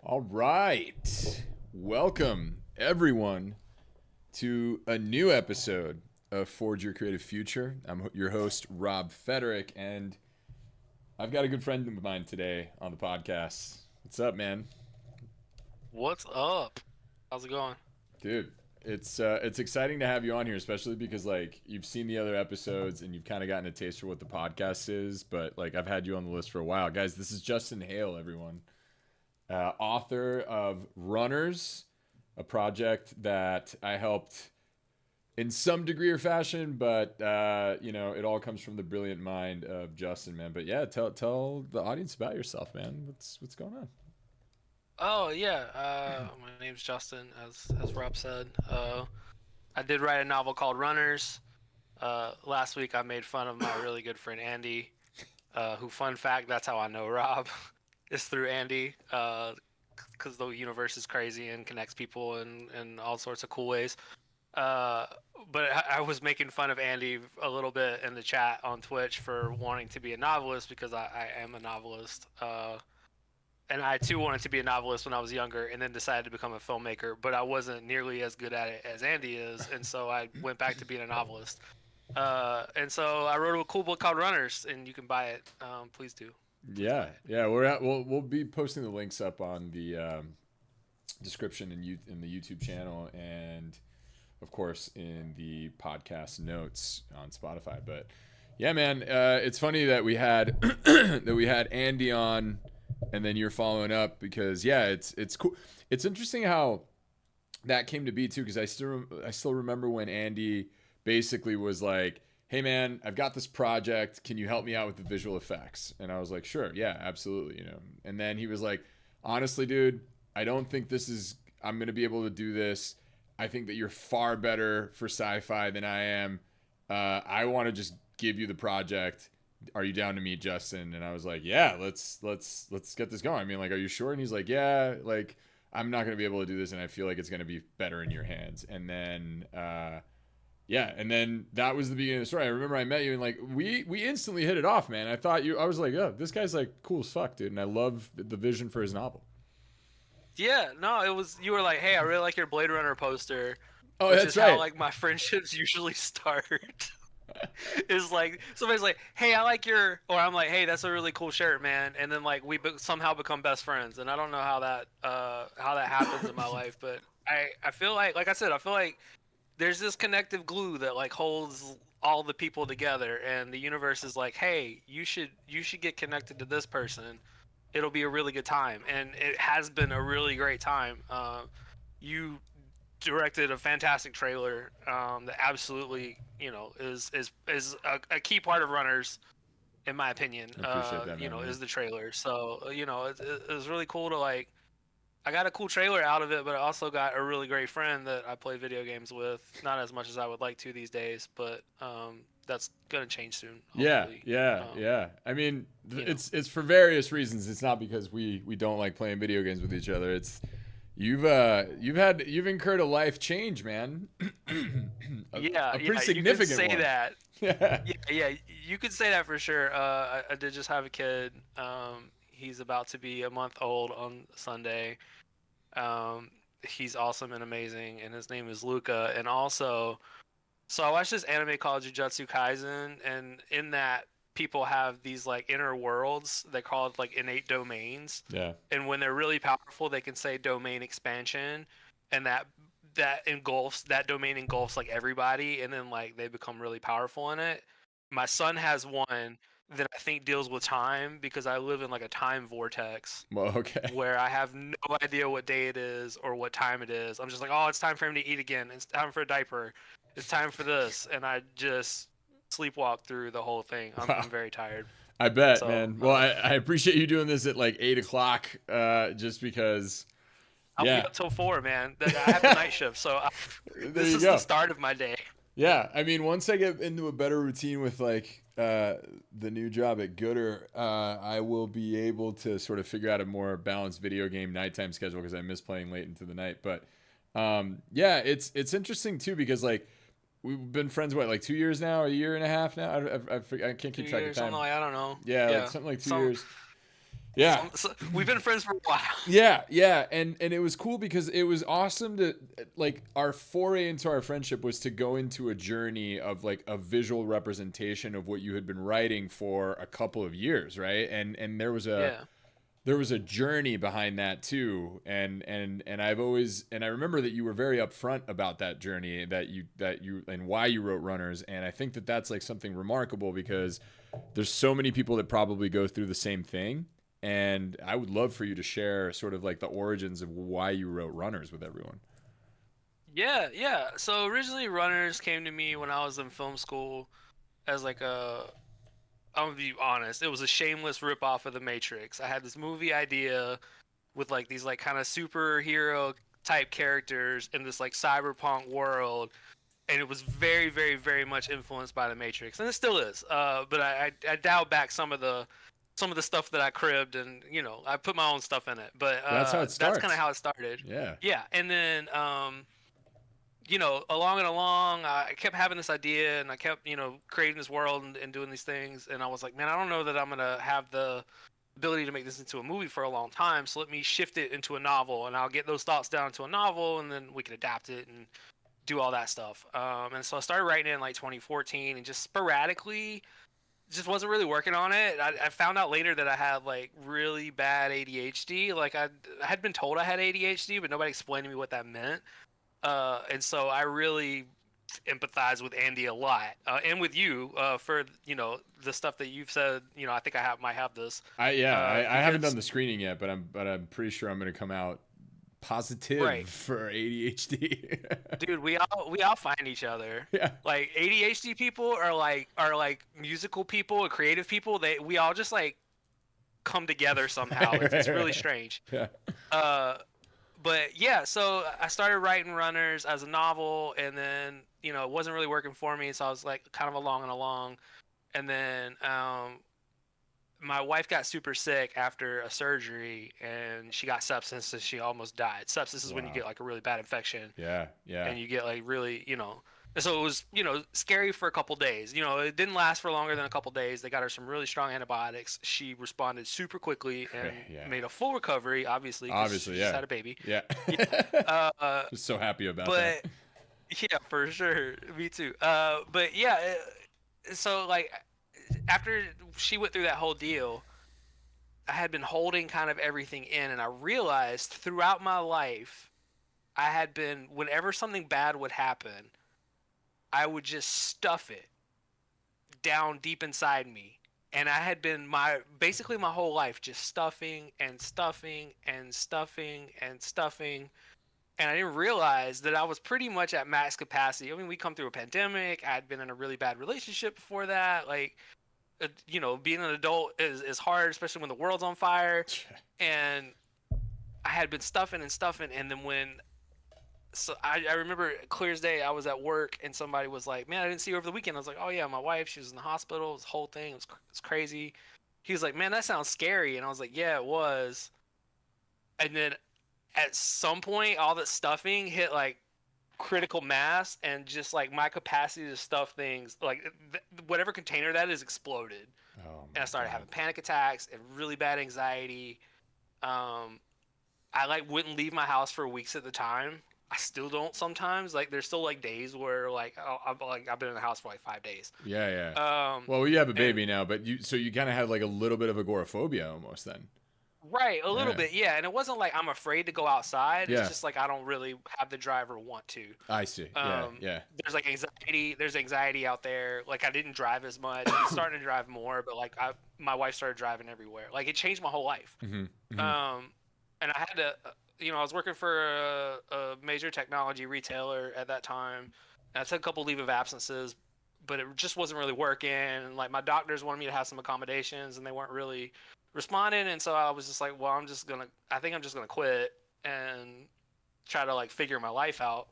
All right. Welcome, everyone, to a new episode of Forge Your Creative Future. I'm your host, Rob Federick, and I've got a good friend of mine today on the podcast. What's up, man? What's up? How's it going? Dude, it's exciting to have you on here, especially because like you've seen the other episodes and you've kind of gotten a taste for what the podcast is, but like I've had you on the list for a while. Guys, this is Justin Hale, everyone. Author of Runners, a project that I helped in some degree or fashion, but it all comes from the brilliant mind of Justin, man. But yeah, tell the audience about yourself, man. What's going on? Oh yeah, my name's Justin, as Rob said. I did write a novel called Runners. Last week I made fun of my really good friend Andy, who, fun fact, that's how I know Rob, is through Andy, because the universe is crazy and connects people in all sorts of cool ways. Uh, but I was making fun of Andy a little bit in the chat on Twitch for wanting to be a novelist because I am a novelist. And I too wanted to be a novelist when I was younger, and then decided to become a filmmaker. But I wasn't nearly as good at it as Andy is, and so I went back to being a novelist. And so I wrote a cool book called Runners, and you can buy it. Please do, please buy Yeah, it. yeah, we'll be posting the links up on the description in the YouTube channel and of course in the podcast notes on Spotify. But yeah, man, it's funny that we had that we had Andy on, and then you're following up because yeah, it's cool. It's interesting how that came to be too, because I still remember when Andy basically was like, "Hey man, I've got this project. Can you help me out with the visual effects?" And I was like, "Sure, yeah, absolutely." And then he was like, "Honestly, dude, I don't think this is. I'm gonna be able to do this. I think that you're far better for sci-fi than I am. I want to just give you the project. Are you down to meet Justin?" And I was like, "Yeah, let's get this going. I mean, like, are you sure?" And he's like, "Yeah, like." I'm not going to be able to do this, and I feel like it's going to be better in your hands. And then, yeah, and then that was the beginning of the story. I remember I met you, and like we instantly hit it off, man. I was like, oh, this guy's like cool as fuck, dude, and I love the vision for his novel. Yeah, no, it was, you were like, "Hey, I really like your Blade Runner poster," Oh, which that's is how right. like my friendships usually start. Is like somebody's like, "Hey, I like your," or I'm like, "Hey, that's a really cool shirt, man," and then like somehow become best friends, and I don't know how that happens in my life, but I feel like I said, I feel like there's this connective glue that like holds all the people together, and the universe is like, "Hey, you should get connected to this person. It'll be a really good time," and it has been a really great time. You directed a fantastic trailer that absolutely, is a key part of Runners, in my opinion. I appreciate that, man. Yeah. Is the trailer. So it was really cool to like. I got a cool trailer out of it, but I also got a really great friend that I play video games with. Not as much as I would like to these days, but that's gonna change soon, Yeah, hopefully. yeah, Um, yeah. I mean, you know, it's for various reasons. It's not because we don't like playing video games with each other. It's you've incurred a life change, man. a, yeah, a pretty yeah, you could significant say one. that. Yeah. Yeah, yeah, you could say that for sure. I did just have a kid. He's about to be a month old on Sunday. Um, he's awesome and amazing, and his name is Luca. And also, so I watched this anime called Jujutsu Kaisen, and in that, people have these like inner worlds. They call it like innate domains, Yeah. and when they're really powerful, they can say domain expansion, and that domain engulfs like everybody, and then like they become really powerful in it. My son has one that I think deals with time because I live in like a time vortex Well, okay. where I have no idea what day it is or what time it is. I'm just like, oh, it's time for him to eat again. It's time for a diaper. It's time for this, and I just sleepwalk through the whole thing. Wow. I'm very tired. I bet, So man. Well, I appreciate you doing this at like 8 o'clock, just because. I'll be Yeah. up till 4, man. I have the night shift, so There this you is the go. start of my day. Yeah, I mean, once I get into a better routine with like the new job at Gooder, I will be able to sort of figure out a more balanced video game nighttime schedule because I miss playing late into the night. But yeah, it's interesting too because like we've been friends what like 2 years now, a year and a half now. I can't Two keep track of years, something time. like, I don't know. Yeah, like Yeah, something like two some years. Yeah. We've been friends for a while. Yeah, yeah, and it was cool because it was awesome to like our foray into our friendship was to go into a journey of like a visual representation of what you had been writing for a couple of years, right? And Yeah. there was a journey behind that too, and I've always and I remember that you were very upfront about that journey that you and why you wrote Runners, and I think that that's like something remarkable because there's so many people that probably go through the same thing. And I would love for you to share sort of like the origins of why you wrote Runners with everyone. Yeah, yeah. So originally, Runners came to me when I was in film school as like a. I'm gonna be honest. It was a shameless ripoff of The Matrix. I had this movie idea with like these like kind of superhero type characters in this like cyberpunk world, and it was very, very, very much influenced by The Matrix, and it still is. But I dialed back some of the stuff that I cribbed, and I put my own stuff in it. But That's how it that's kind of starts. how it started. Yeah. Yeah, and then along and along, I kept having this idea, and I kept creating this world and doing these things, and I was like, man, I don't know that I'm gonna have the ability to make this into a movie for a long time, so let me shift it into a novel, and I'll get those thoughts down into a novel, and then we can adapt it and do all that stuff. And so I started writing it in like 2014, and just sporadically, just wasn't really working on it. I found out later that I had like really bad ADHD. Like I had been told I had ADHD, but nobody explained to me what that meant. And so I really empathize with Andy a lot, and with you for the stuff that you've said. I think might have this I haven't done because the screening yet, but I'm pretty sure I'm gonna come out positive right, for ADHD. dude, we all find each other. Yeah. Like ADHD people are like musical people and creative people. We all just like come together somehow. Right, It's right, really right. strange. Yeah. Uh, but yeah, so I started writing Runners as a novel, and then it wasn't really working for me, so I was like kind of along and along, and then my wife got super sick after a surgery, and she got sepsis, so she almost died. Sepsis is when you Wow. get like a really bad infection, Yeah. Yeah. and you get like really, and so it was, scary for a couple days. It didn't last for longer than a couple days. They got her some really strong antibiotics. She responded super quickly and Great. Yeah. made a full recovery, obviously, because she Obviously. just Yeah. had a baby. Yeah. Yeah. Just so happy about that. But yeah, for sure. Me too. But yeah, so like after she went through that whole deal, I had been holding kind of everything in, and I realized throughout my life, I had been, whenever something bad would happen, I would just stuff it down deep inside me. And I had been basically my whole life just stuffing and stuffing and stuffing and stuffing. And I didn't realize that I was pretty much at max capacity. I mean, we come through a pandemic. I had been in a really bad relationship before that. Like, being an adult is hard, especially when the world's on fire. And I had been stuffing and stuffing. And then I remember clear as day, I was at work and somebody was like, man, I didn't see you over the weekend. I was like, oh yeah, my wife, she was in the hospital. This whole thing, it's crazy. He was like, man, that sounds scary. And I was like, yeah, it was. And then at some point, all that stuffing hit like critical mass, and just like my capacity to stuff things, like whatever container that is, exploded. Oh And I my started god. having panic attacks and really bad anxiety. Um, I like wouldn't leave my house for weeks at the time. I still don't sometimes. Like there's still like days where like I've been in the house for like 5 days. Yeah. Yeah. Um, Well, you have a and baby now, but you kind of have like a little bit of agoraphobia almost then. right, a little Yeah. bit, yeah. And it wasn't like I'm afraid to go outside. It's Yeah. just like I don't really have the drive or want to. I see. Yeah. Yeah. There's like anxiety. There's anxiety out there. Like I didn't drive as much. I'm starting to drive more, but like my wife started driving everywhere. Like it changed my whole life. Hmm. Hmm. Um, and I had to, I was working for a major technology retailer at that time. And I took a couple leave of absences, but it just wasn't really working. And like my doctors wanted me to have some accommodations, and they weren't really responding. And so I was just like, well, I think I'm just gonna quit and try to like figure my life out.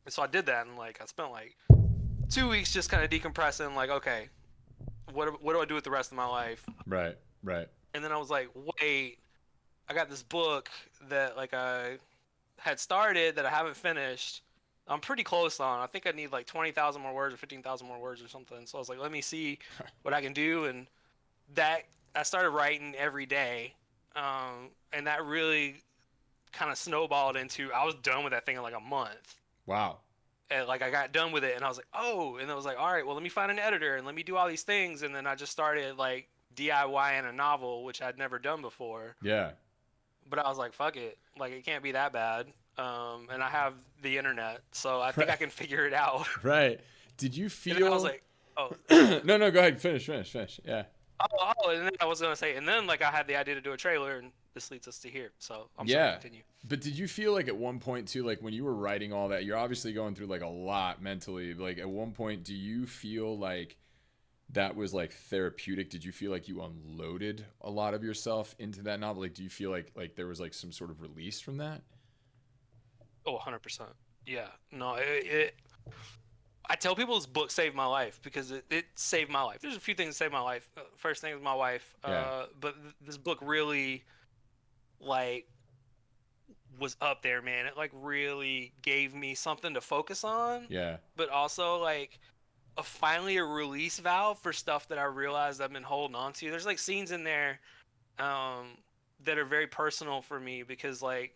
And so I did that, and like I spent like 2 weeks just kind of decompressing. Like, okay, what do I do with the rest of my life? Right. Right. And then I was like, wait, I got this book that like I had started that I haven't finished. I'm pretty close on. I think I need like 20,000 more words or 15,000 more words or something. So I was like, let me see what I can do. And that I started writing every day, and that really kind of snowballed into I was done with that thing in like a month. Wow. And like I got done with it, and I was like, oh, and I was like, all right, well, let me find an editor and let me do all these things, and then I just started like DIYing a novel, which I'd never done before. Yeah. But I was like, fuck it, like it can't be that bad. And I have the internet, so I think I Right. can figure it out. Right. Did you And then I was feel? like, oh, No, no. Go ahead. Finish. Yeah. and then I was gonna say, and then like I had the idea to do a trailer, and this leads us to here. So I'm sorry, Yeah. continue. But did you feel like at one point too, like when you were writing all that, you're obviously going through like a lot mentally. Like at one point, do you feel like that was like therapeutic? Did you feel like you unloaded a lot of yourself into that novel? Like, do you feel like there was like some sort of release from that? Oh, 100%. Yeah. No, I tell people this book saved my life because it saved my life. There's a few things that saved my life. First thing is my wife. Yeah. But this book really, like, was up there, man. It, like, really gave me something to focus on, Yeah. but also, like, finally a release valve for stuff that I realized I've been holding on to. There's, like, scenes in there um, that are very personal for me because, like,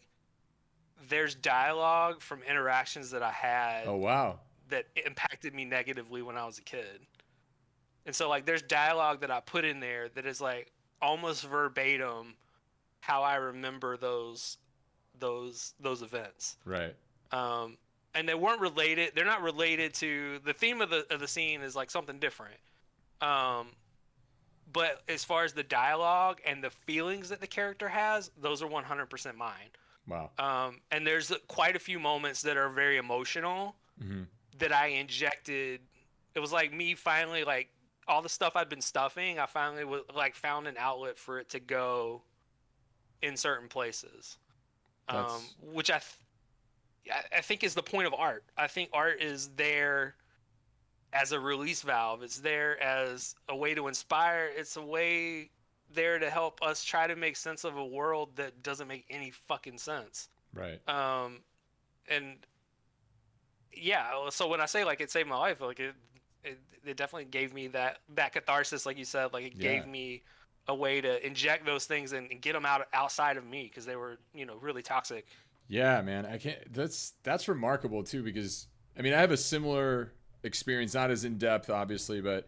there's dialogue from interactions that I had Oh wow. that impacted me negatively when I was a kid. And so like there's dialogue that I put in there that is like almost verbatim how I remember those events. Right. Um and they weren't related. They're not related to the theme of the scene is like something different. Um but as far as the dialogue and the feelings that the character has, those are 100% mine. Wow. And there's quite a few moments that are very emotional Mm-hmm. that I injected. It was like me finally like all the stuff I'd been stuffing. I finally like found an outlet for it to go in certain places, That's which I think is the point of art. I think art is there as a release valve. It's there as a way to inspire. It's a way there to help us try to make sense of a world that doesn't make any fucking sense. right. And yeah, so when I say like it saved my life, like it definitely gave me that catharsis, like you said, like it Yeah. gave me a way to inject those things and get them outside of me because they were really toxic. Yeah, man. I can't. That's remarkable too because I mean I have a similar experience, not as in depth, obviously, but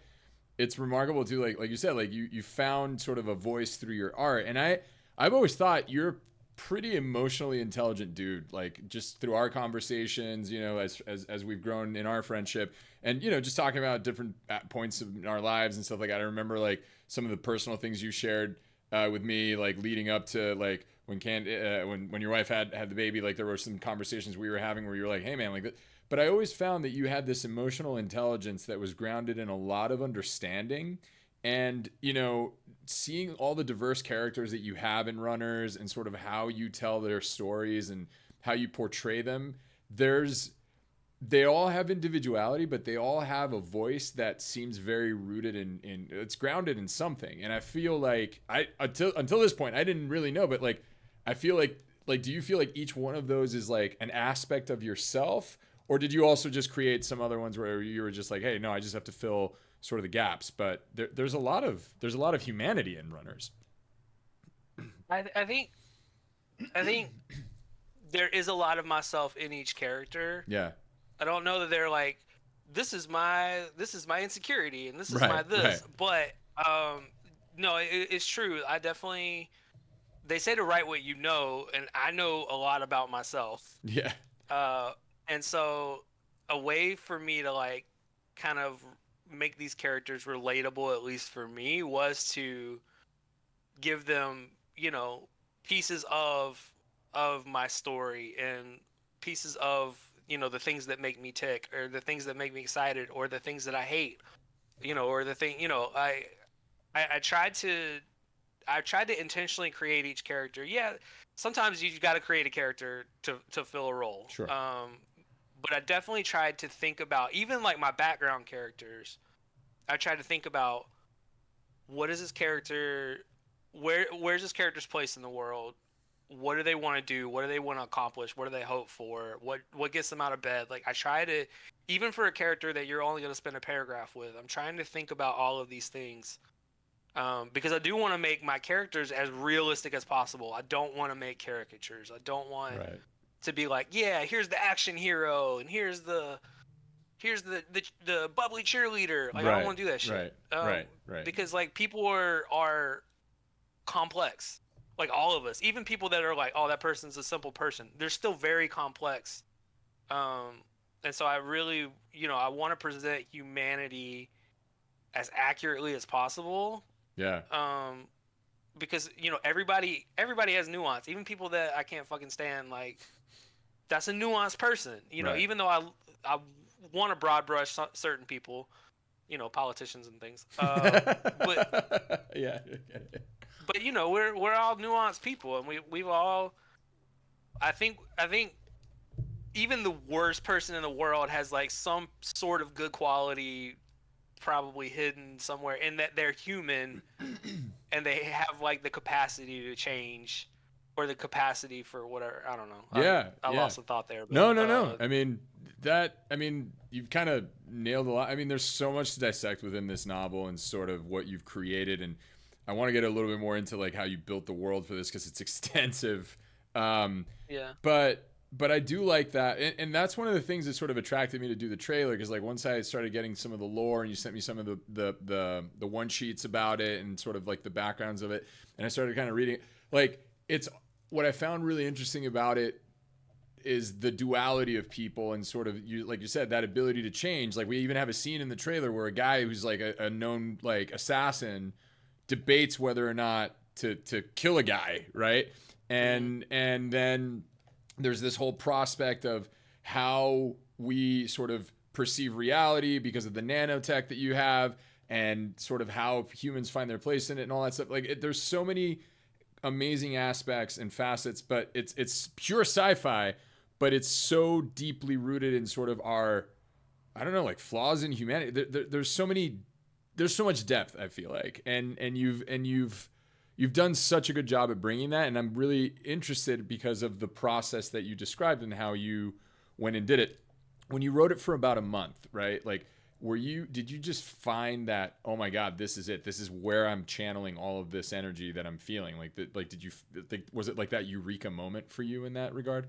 it's remarkable too. Like you said, like you found sort of a voice through your art, and I've always thought you're a pretty emotionally intelligent dude. Like just through our conversations, as we've grown in our friendship, and just talking about different points in our lives and stuff like that. I remember like some of the personal things you shared with me, like leading up to like when your wife had the baby. Like there were some conversations we were having where you were like, hey man, like. But I always found that you had this emotional intelligence that was grounded in a lot of understanding. And, seeing all the diverse characters that you have in Runners and sort of how you tell their stories and how you portray them, they all have individuality, but they all have a voice that seems very rooted in it's grounded in something. And I feel like until this point, I didn't really know, but like, I feel like, do you feel like each one of those is like an aspect of yourself? Or did you also just create some other ones where you were just like, hey, no, I just have to fill sort of the gaps? But there's a lot of humanity in Runners. I think there is a lot of myself in each character. Yeah. I don't know that they're like this is my insecurity and this is my Right. Right. this, but no, it's true. I definitely they say to write what you know, and I know a lot about myself. Yeah. Uh, and so a way for me to like kind of make these characters relatable, at least for me, was to give them, pieces of my story and pieces of, the things that make me tick or the things that make me excited or the things that I hate, or the thing, I tried to intentionally create each character. Yeah, sometimes you got to create a character to fill a role. Sure. But I definitely tried to think about even like my background characters. I tried to think about what is this character, where's this character's place in the world? What do they want to do? What do they want to accomplish? What do they hope for? What gets them out of bed? Like I try to, even for a character that you're only going to spend a paragraph with, I'm trying to think about all of these things Because I do want to make my characters as realistic as possible. I don't want to make caricatures. I don't want Right. to be like, yeah, here's the action hero and here's the bubbly cheerleader. Like I don't Right. want to do that shit. Right. Right. Right. Because like people are complex. Like all of us, even people that are like, oh, that person's a simple person. They're still very complex. Um, and so I really, I want to present humanity as accurately as possible. Yeah. Because everybody has nuance. Even people that I can't fucking stand, like that's a nuanced person. Right. Even though I want to broad brush certain people, politicians and things. But Yeah. we're all nuanced people, and we've all. I think even the worst person in the world has like some sort of good quality probably hidden somewhere in that they're human and they have like the capacity to change or the capacity for whatever. I don't know. Yeah. I Yeah. lost a thought there, but No, no, no. I mean, you've kind of nailed a lot. I mean, there's so much to dissect within this novel and sort of what you've created. And I want to get a little bit more into like how you built the world for this because it's extensive. Um, yeah. but I do like that. And that's one of the things that sort of attracted me to do the trailer. Cause like once I started getting some of the lore and you sent me some of the one sheets about it and sort of like the backgrounds of it. And I started kind of reading it, like it's what I found really interesting about it is the duality of people and sort of you like you said that ability to change. Like we even have a scene in the trailer where a guy who's like a known like assassin debates whether or not to kill a guy, right? And then there's this whole prospect of how we sort of perceive reality because of the nanotech that you have and sort of how humans find their place in it and all that stuff. Like there's so many amazing aspects and facets, but it's pure sci-fi, but it's so deeply rooted in sort of our, I don't know, like flaws in humanity. There's so much depth. I feel like, and you've done such a good job at bringing that, and I'm really interested because of the process that you described and how you went and did it. When you wrote it for about a month, right? Like did you just find that, oh my god, this is it, this is where I'm channeling all of this energy that I'm feeling, did you think, was it like that eureka moment for you in that regard?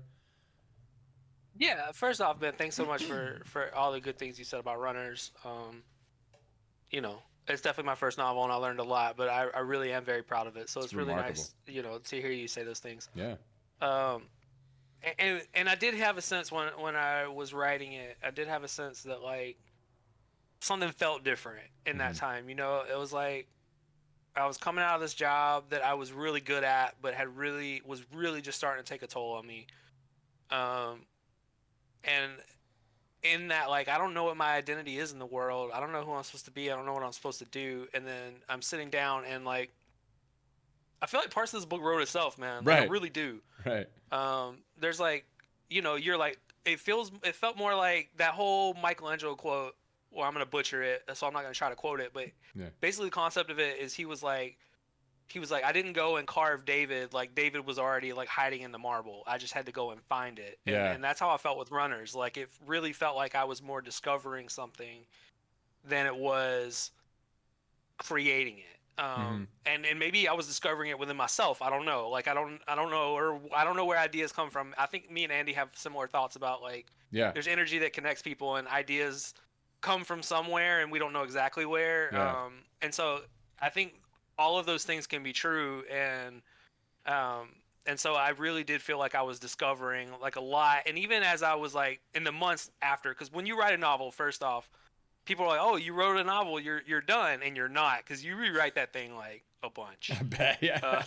Yeah, first off, Ben, thanks so much for all the good things you said about runners. It's definitely my first novel and I learned a lot, but I really am very proud of it. So It's it's really remarkable. nice, to hear you say those things. Yeah. Um, and I did have a sense when I was writing it, I did have a sense that like something felt different in that time. It was like I was coming out of this job that I was really good at, but was really just starting to take a toll on me. Um, and in that, like, I don't know what my identity is in the world. I don't know who I'm supposed to be. I don't know what I'm supposed to do. And then I'm sitting down and like, I feel like parts of this book wrote itself, man. Like I Right. really do. Right. There's like, you're like, it felt more like that whole Michelangelo quote. Well, I'm gonna butcher it, so I'm not gonna try to quote it. But Yeah. basically, the concept of it is he was like, I didn't go and carve David. Like David was already like hiding in the marble. I just had to go and find it. And Yeah. and that's how I felt with runners. Like it really felt like I was more discovering something than it was creating it. And maybe I was discovering it within myself. I don't know. Like I don't know, or I don't know where ideas come from. I think me and Andy have similar thoughts about like Yeah. there's energy that connects people and ideas come from somewhere and we don't know exactly where. Yeah. And so I think all of those things can be true, um and so I really did feel like I was discovering like a lot. And even as I was like in the months after, because when you write a novel, first off, people are like, oh, you wrote a novel, you're done. And you're not, because you rewrite that thing like a bunch. I bet. Yeah.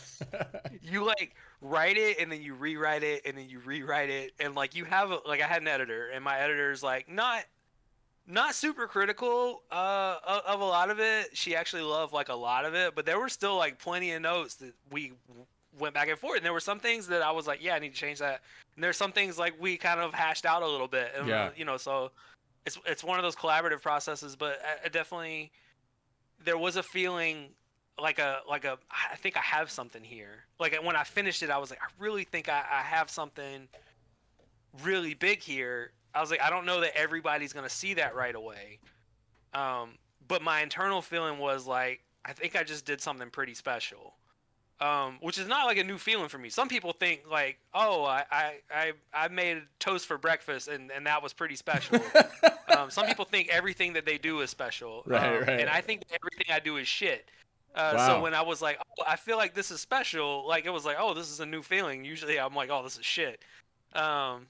You like write it and then you rewrite it and then you rewrite it, and like you have like I had an editor, and my editor's like not super critical of a lot of it. She actually loved like a lot of it, but there were still like plenty of notes that we went back and forth. And there were some things that I was like, yeah, I need to change that. And there's some things like we kind of hashed out a little bit. And, Yeah. so it's one of those collaborative processes. But I definitely there was a feeling like I think I have something here. Like when I finished it, I was like, I really think I have something really big here. I was like, I don't know that everybody's gonna see that right away. But my internal feeling was like, I think I just did something pretty special. Which is not like a new feeling for me. Some people think like, oh, I made toast for breakfast and that was pretty special. Some people think everything that they do is special. Right, And right. I think that everything I do is shit. So Wow. when I was like, oh, I feel like this is special, like it was like, oh, this is a new feeling. Usually I'm like, oh, this is shit. Um,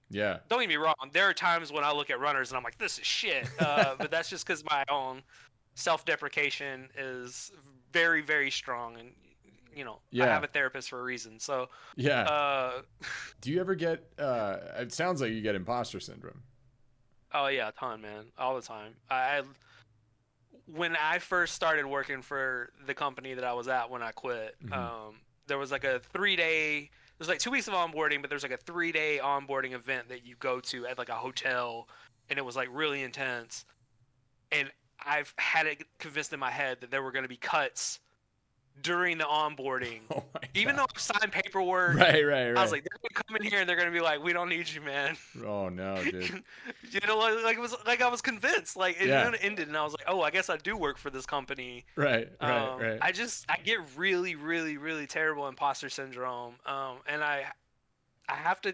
Yeah. don't get me wrong. There are times when I look at runners and I'm like, this is shit. But that's just because my own self-deprecation is very, very strong, and I Yeah. have a therapist for a reason. So, Yeah. uh, Do you ever get it sounds like you get imposter syndrome. oh yeah, a ton, man, all the time. When I first started working for the company that I was at when I quit, Hmm. there was like a 3 day. There's like 2 weeks of onboarding, but there's like a 3 day onboarding event that you go to at like a hotel, and it was like really intense. And I've had it convinced in my head that there were going to be cuts during the onboarding. Oh my Even though god. I've signed paperwork, Right, right, I was right. like, they're gonna come in here and they're gonna be like, we don't need you, man. Oh no, dude. Like it was like I was convinced. Like it Yeah. ended, and I was like, oh, I guess I do work for this company. Right, right, right. I get really, really, really terrible imposter syndrome. And I have to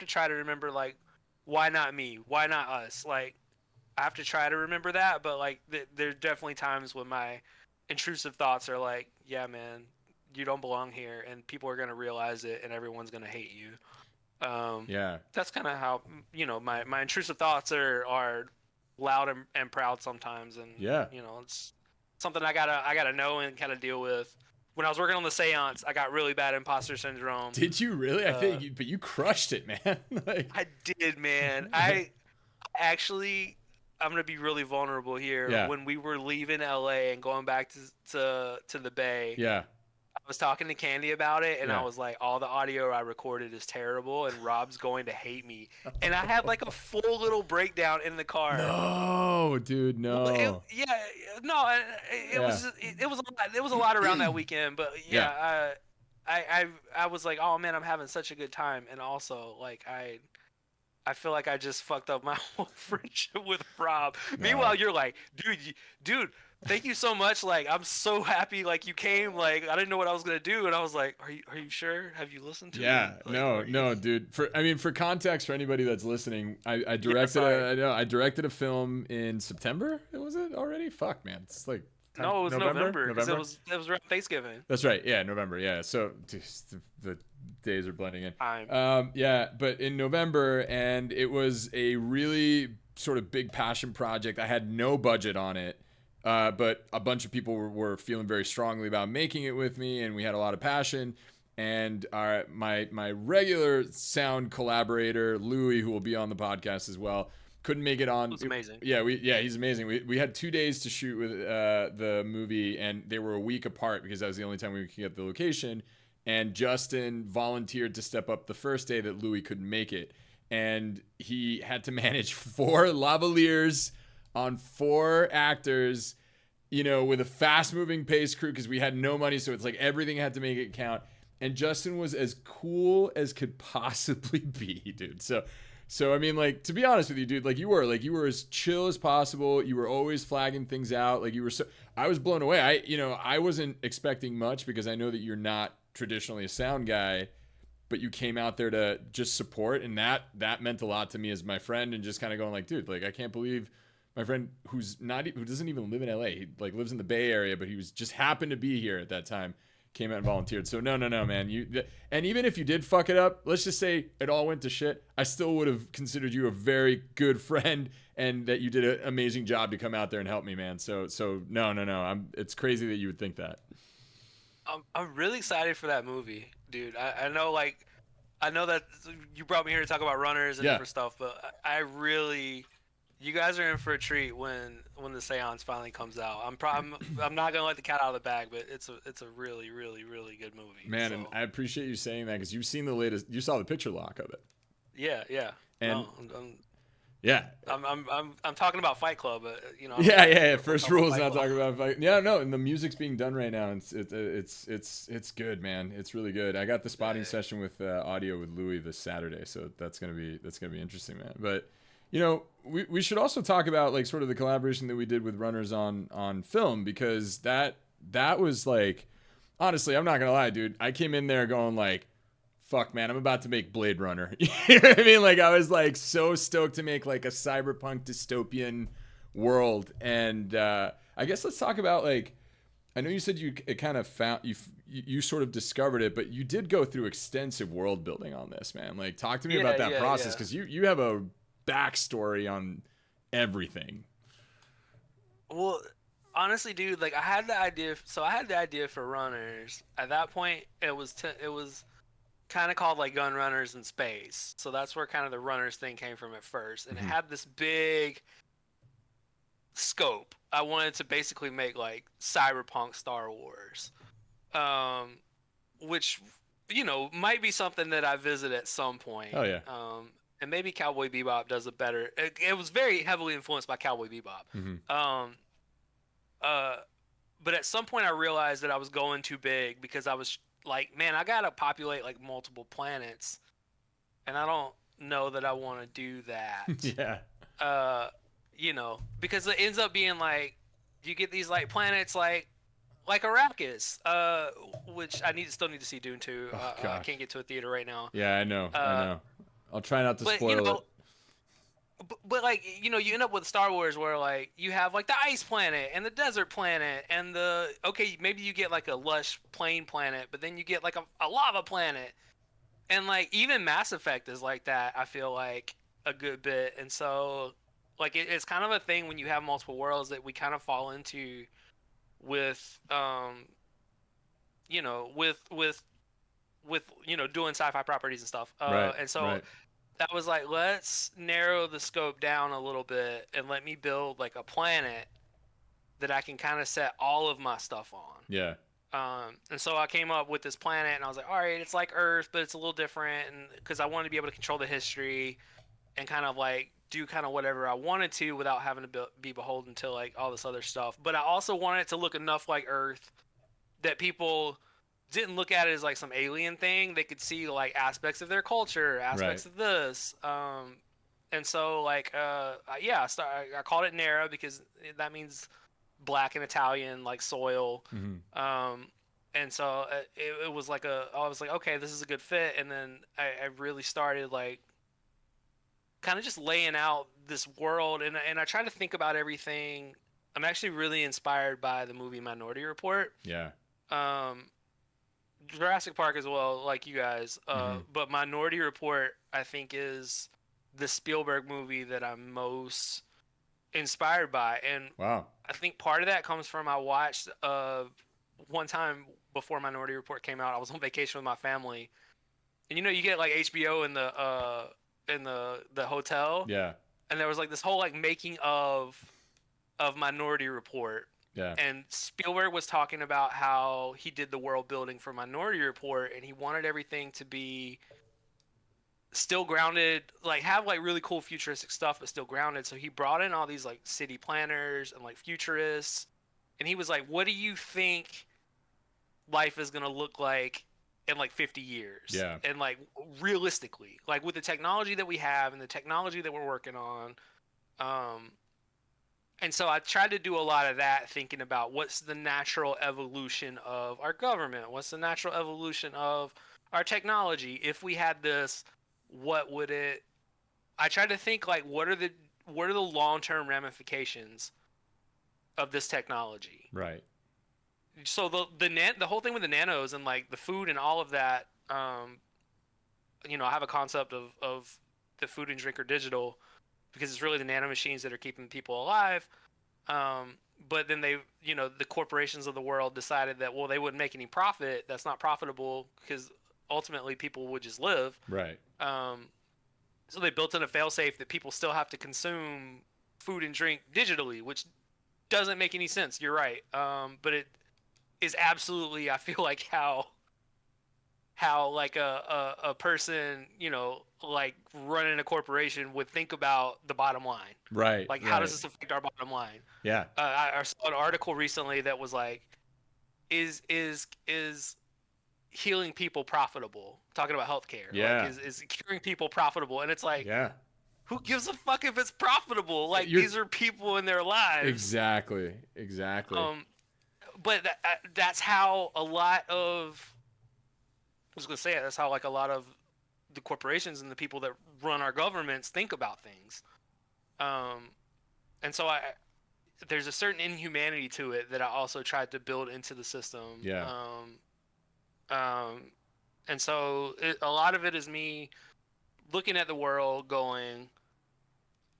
try to remember like, why not me? Why not us? Like I have to try to remember that, but like there's definitely times when my intrusive thoughts are like, yeah, man, you don't belong here, and people are gonna realize it, and everyone's gonna hate you. Yeah. That's kind of how my intrusive thoughts are loud and proud sometimes, and Yeah. it's something I gotta know and kind of deal with. When I was working on the seance, I got really bad imposter syndrome. Did you really? I Uh, think but you crushed it, man. Like I did, man. I actually, I'm gonna be really vulnerable here. yeah. When we were leaving LA and going back to the Bay, Yeah. I was talking to Candy about it, and I Yeah. was like, all the audio I recorded is terrible, and Rob's going to hate me. And I had like a full little breakdown in the car. No, dude, Well, no. yeah, no, it Yeah. was it was a lot around that weekend, but Yeah. yeah, I was like, oh man, I'm having such a good time, and also like I feel like I just fucked up my whole friendship with Rob. No. Meanwhile, you're like, dude, thank you so much. Like, I'm so happy. Like, you came. Like, I didn't know what I was gonna do, and I was like, are you sure? Have you listened to Yeah, it? Like, no, are you? no, dude. For context for anybody that's listening, I Yeah, directed sorry. I directed a film in September. Was it already? Fuck, man. It's like No, it was November. November because it November. was around Thanksgiving That's right. Yeah, November. Yeah. So just the days are blending in. time. Yeah, but in November, and it was a really sort of big passion project. I had no budget on it, but a bunch of people were feeling very strongly about making it with me, and we had a lot of passion. And my regular sound collaborator Louis, who will be on the podcast as well, couldn't make it It on. was amazing. Yeah, he's amazing. We had 2 days to shoot with the movie, and they were a week apart because that was the only time we could get the location. And Justin volunteered to step up the first day that Louis couldn't make it, and he had to manage 4 lavaliers on 4 actors, with a fast moving pace crew because we had no money, so it's like everything had to make it count. And Justin was as cool as could possibly be, dude. So I mean, like, to be honest with you, dude, like you were as chill as possible. You were always flagging things out. Like you were I was blown away. I wasn't expecting much because I know that you're not traditionally a sound guy, but you came out there to just support, and that meant a lot to me as my friend, and just kind of going like, dude, like I can't believe my friend who doesn't even live in LA, he like lives in the Bay Area, but he was just happened to be here at that time, came out and volunteered. So no, man, and even if you did fuck it up, let's just say it all went to shit, I still would have considered you a very good friend, and that you did an amazing job to come out there and help me, man. So no, it's crazy that you would think that. I'm really excited for that movie, dude. I know that you brought me here to talk about runners and Yeah. different stuff, but I really, you guys are in for a treat when the seance finally comes out. I'm not gonna let the cat out of the bag, but it's a really, really, really good movie. Man, So and I appreciate you saying that because you've seen you saw the picture lock of it. yeah. And No, yeah. I'm talking about Fight Club, Yeah. we're First talking about rule is Fight not Club. talking about fight. Yeah, no, and the music's being done right now. And it's good, man. It's really good. I got the spotting Yeah. session with audio with Louis this Saturday, so that's gonna be interesting, man. But We should also talk about like sort of the collaboration that we did with runners on film, because that was like, honestly, I'm not gonna lie, dude. I came in there going like, fuck, man, I'm about to make Blade Runner. You know what I mean? Like, I was like so stoked to make like a cyberpunk dystopian world. And I guess let's talk about like, I know you said it kind of found you sort of discovered it, but you did go through extensive world building on this, man. Like, talk to me about that process, because you have a backstory on everything. Well, honestly, dude, like I had the idea. So I had the idea for runners. At that point, it was kind of called like Gun Runners in Space. So that's where kind of the runners thing came from at first, and it Mm-hmm. had this big scope. I wanted to basically make like cyberpunk Star Wars, um, which might be something that I visit at some point. Oh yeah. And maybe Cowboy Bebop does it better. It was very heavily influenced by Cowboy Mm-hmm. Bebop. Uh, but at some point I realized that I was going too big, because I was like, man, I gotta populate like multiple planets, and I don't know that I want to do that. Yeah. Uh, because it ends up being like you get these like planets like Arrakis, which still need to see Dune 2. Oh I gosh. can't get to a theater right now. Yeah, I know. I know. I'll try not to But spoil it. but like you end up with Star Wars where like you have like the ice planet and the desert planet and maybe you get like a lush plain planet, but then you get like a lava planet, and like even Mass Effect is like that. I feel like a good bit, and so like it's kind of a thing when you have multiple worlds that we kind of fall into with with doing sci-fi properties and stuff. Right. And so Right. that was like, let's narrow the scope down a little bit and let me build like a planet that I can kind of set all of my stuff on. Yeah. And so I came up with this planet, and I was like, all right, it's like Earth, but it's a little different, and because I wanted to be able to control the history and kind of like do kind of whatever I wanted to without having to be beholden to like all this other stuff. But I also wanted it to look enough like Earth that people didn't look at it as like some alien thing. They could see like aspects of their culture, Right. aspects of this. And so like I called it Nera because that means black in Italian, like soil. Mm-hmm. And so it was like I was like, okay, this is a good fit. And then I really started like kind of just laying out this world, and I try to think about everything. I'm actually really inspired by the movie Minority Report. Yeah. Um, Jurassic Park as well, like you guys. Mm-hmm. But Minority Report, I think, is the Spielberg movie that I'm most inspired by, and Wow. I think part of that comes from I watched one time before Minority Report came out. I was on vacation with my family, and you get like HBO in the hotel, Yeah. and there was like this whole like making of Minority Report. Yeah. And Spielberg was talking about how he did the world building for Minority Report, and he wanted everything to be still grounded, like have like really cool futuristic stuff, but still grounded. So he brought in all these like city planners and like futurists, and he was like, "What do you think life is gonna look like in like 50 years?" Yeah. And like realistically, like with the technology that we have and the technology that we're working on, um, and so I tried to do a lot of that, thinking about what's the natural evolution of our government, what's the natural evolution of our technology. If we had this, what would it? I tried to think like, what are the long term ramifications of this technology? Right. So the whole thing with the nanos and like the food and all of that, I have a concept of the food and drink are digital, because it's really the nano machines that are keeping people alive. But then the corporations of the world decided that, well, they wouldn't make any profit. That's not profitable, because ultimately people would just live. Right. So they built in a failsafe that people still have to consume food and drink digitally, which doesn't make any sense. You're right. But it is absolutely, I feel like how like a person, like running a corporation would think about the bottom line. Right. Like, right. how does this affect our bottom line? Yeah. I saw an article recently that was like, is healing people profitable? Talking about healthcare. Yeah. Like, is curing people profitable? And it's like, Yeah. who gives a fuck if it's profitable? Like, these are people in their lives. Exactly. But that's how a lot of, I was gonna say it, that's how like a lot of the corporations and the people that run our governments think about things. And so there's a certain inhumanity to it that I also tried to build into the system. Yeah. And so a lot of it is me looking at the world going,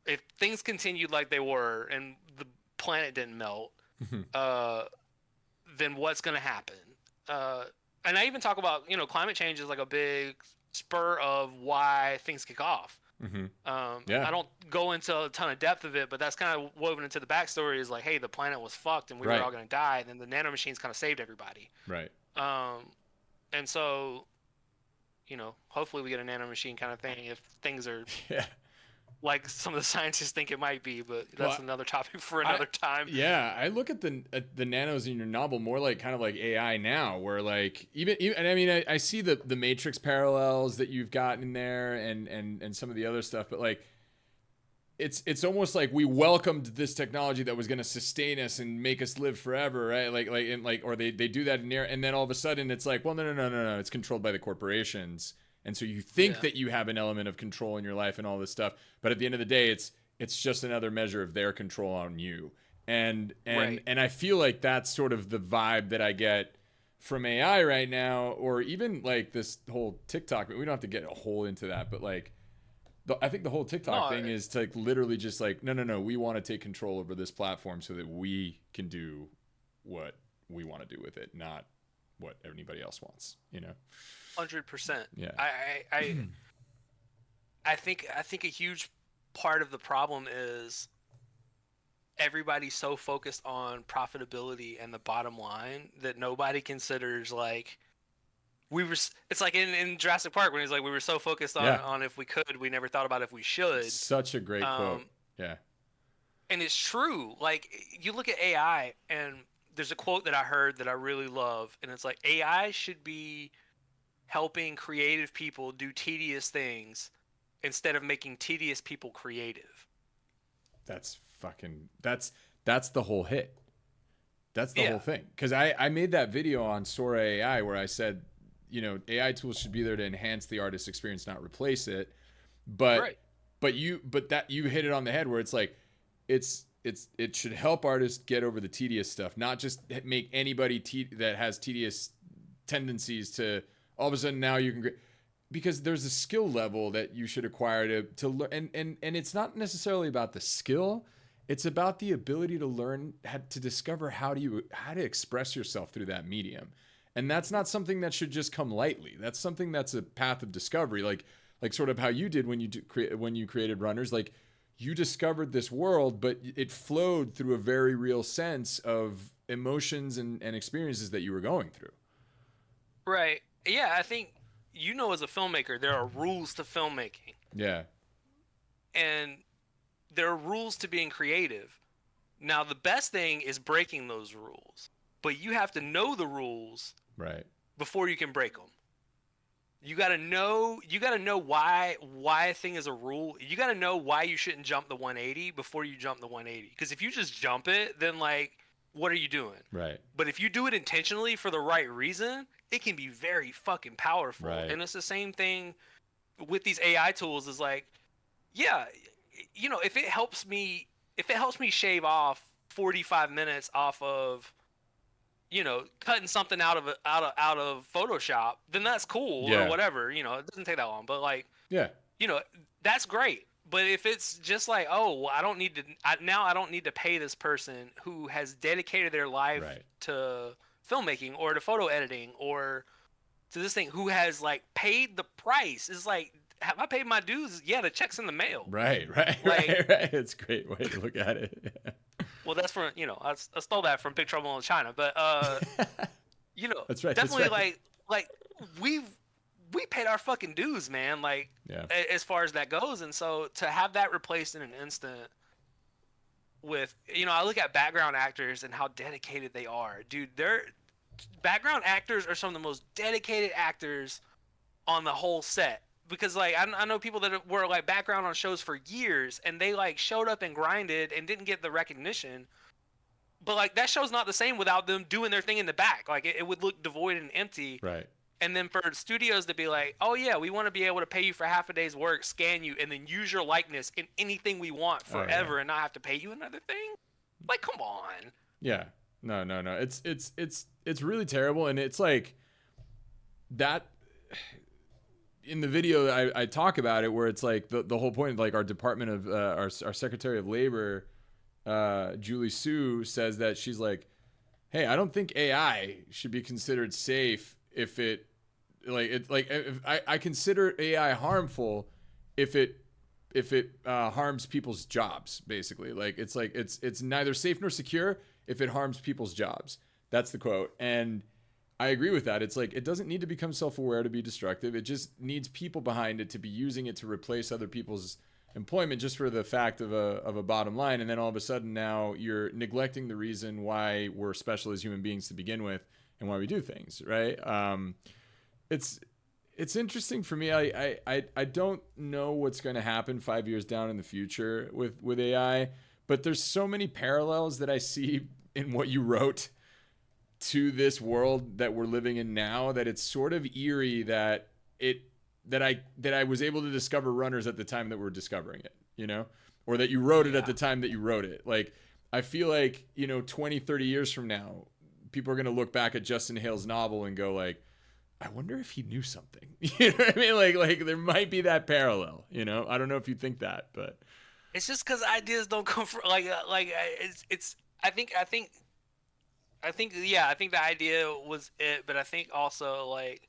if things continued like they were and the planet didn't melt, then what's going to happen? And I even talk about, climate change is like a big spur of why things kick off. I don't go into a ton of depth of it, but that's kind of woven into the backstory is like, hey, the planet was fucked and we were all going to die. And then the nanomachines kind of saved everybody. Right. And so, hopefully we get a nanomachine kind of thing if things are like some of the scientists think it might be, but that's another topic for another time. Yeah, I look at the nanos in your novel more like kind of like AI now, where like even and I mean I see the Matrix parallels that you've got in there and some of the other stuff, but like it's almost like we welcomed this technology that was going to sustain us and make us live forever, right? Or they do that in there, and then all of a sudden it's like, well, no, it's controlled by the corporations. And so you think that you have an element of control in your life and all this stuff, but at the end of the day, it's just another measure of their control on you. And I feel like that's sort of the vibe that I get from AI right now, or even like this whole TikTok. We don't have to get a whole into that, but like, I think the whole TikTok thing is to like literally just like, no, we want to take control over this platform so that we can do what we want to do with it, not what anybody else wants, 100%. Yeah. I think a huge part of the problem is everybody's so focused on profitability and the bottom line that nobody considers like it's like in Jurassic Park when he's like, we were so focused on if we could, we never thought about if we should. Such a great quote. Yeah. And it's true. Like, you look at AI and there's a quote that I heard that I really love, and it's like, AI should be helping creative people do tedious things instead of making tedious people creative. That's the whole hit. That's the whole thing. Because I made that video on Sora AI where I said, AI tools should be there to enhance the artist's experience, not replace it. But you hit it on the head where it's like, it should help artists get over the tedious stuff, not just make anybody that has tedious tendencies to all of a sudden now you can, because there's a skill level that you should acquire to learn, and it's not necessarily about the skill, it's about the ability to learn how to discover how to express yourself through that medium. And that's not something that should just come lightly. That's something that's a path of discovery, like sort of how you did when you created Runners. Like, you discovered this world, but it flowed through a very real sense of emotions and experiences that you were going through. Right. Yeah, I think, as a filmmaker, there are rules to filmmaking. Yeah. And there are rules to being creative. Now, the best thing is breaking those rules. But you have to know the rules before you can break them. You got to know why a thing is a rule. You got to know why you shouldn't jump the 180 before you jump the 180. Because if you just jump it, then like, what are you doing? Right. But if you do it intentionally for the right reason, it can be very fucking powerful. Right. And it's the same thing with these AI tools. Is like, if it helps me shave off 45 minutes off of, cutting something out of Photoshop, then that's cool or whatever. It doesn't take that long, but like, that's great. But if it's just like, I don't need to pay this person who has dedicated their life to filmmaking or to photo editing or to this thing, who has like paid the price. It's like, have I paid my dues? Yeah, the check's in the mail. Right. It's a great way to look at it. Well, that's from, I stole that from Big Trouble in China, but that's right. Definitely that's right. like we paid our fucking dues, man. Like, as far as that goes, and so to have that replaced in an instant with, I look at background actors and how dedicated they are, dude. Background actors are some of the most dedicated actors on the whole set because like I know people that were like background on shows for years, and they like showed up and grinded and didn't get the recognition. But like that show's not the same without them doing their thing in the back. Like it would look devoid and empty. Right. And then for studios to be like, oh yeah, we want to be able to pay you for half a day's work, scan you, and then use your likeness in anything we want forever, and not have to pay you another thing. Like, come on. Yeah. No. It's really terrible, and it's like that. In the video, I talk about it, where it's like the whole point, like our Department of our Secretary of Labor, Julie Sue, says that she's like, hey, I don't think AI should be considered safe if it if I consider AI harmful if it harms people's jobs, basically. Like it's neither safe nor secure if it harms people's jobs. That's the quote. And I agree with that. It's like, it doesn't need to become self-aware to be destructive. It just needs people behind it to be using it to replace other people's employment just for the fact of a bottom line. And then all of a sudden now you're neglecting the reason why we're special as human beings to begin with and why we do things, right? It's interesting for me. I don't know what's going to happen 5 years down in the future with AI, but there's so many parallels that I see in what you wrote to this world that we're living in now, that it's sort of eerie that I was able to discover Runners at the time that we're discovering it, you know, or that you wrote it at the time that you wrote it. Like, I feel like, 20, 30 years from now, people are going to look back at Justin Hale's novel and go like, I wonder if he knew something. You know what I mean? Like there might be that parallel, I don't know if you think that, but it's just because ideas don't come from it's I think the idea was it, but I think also like,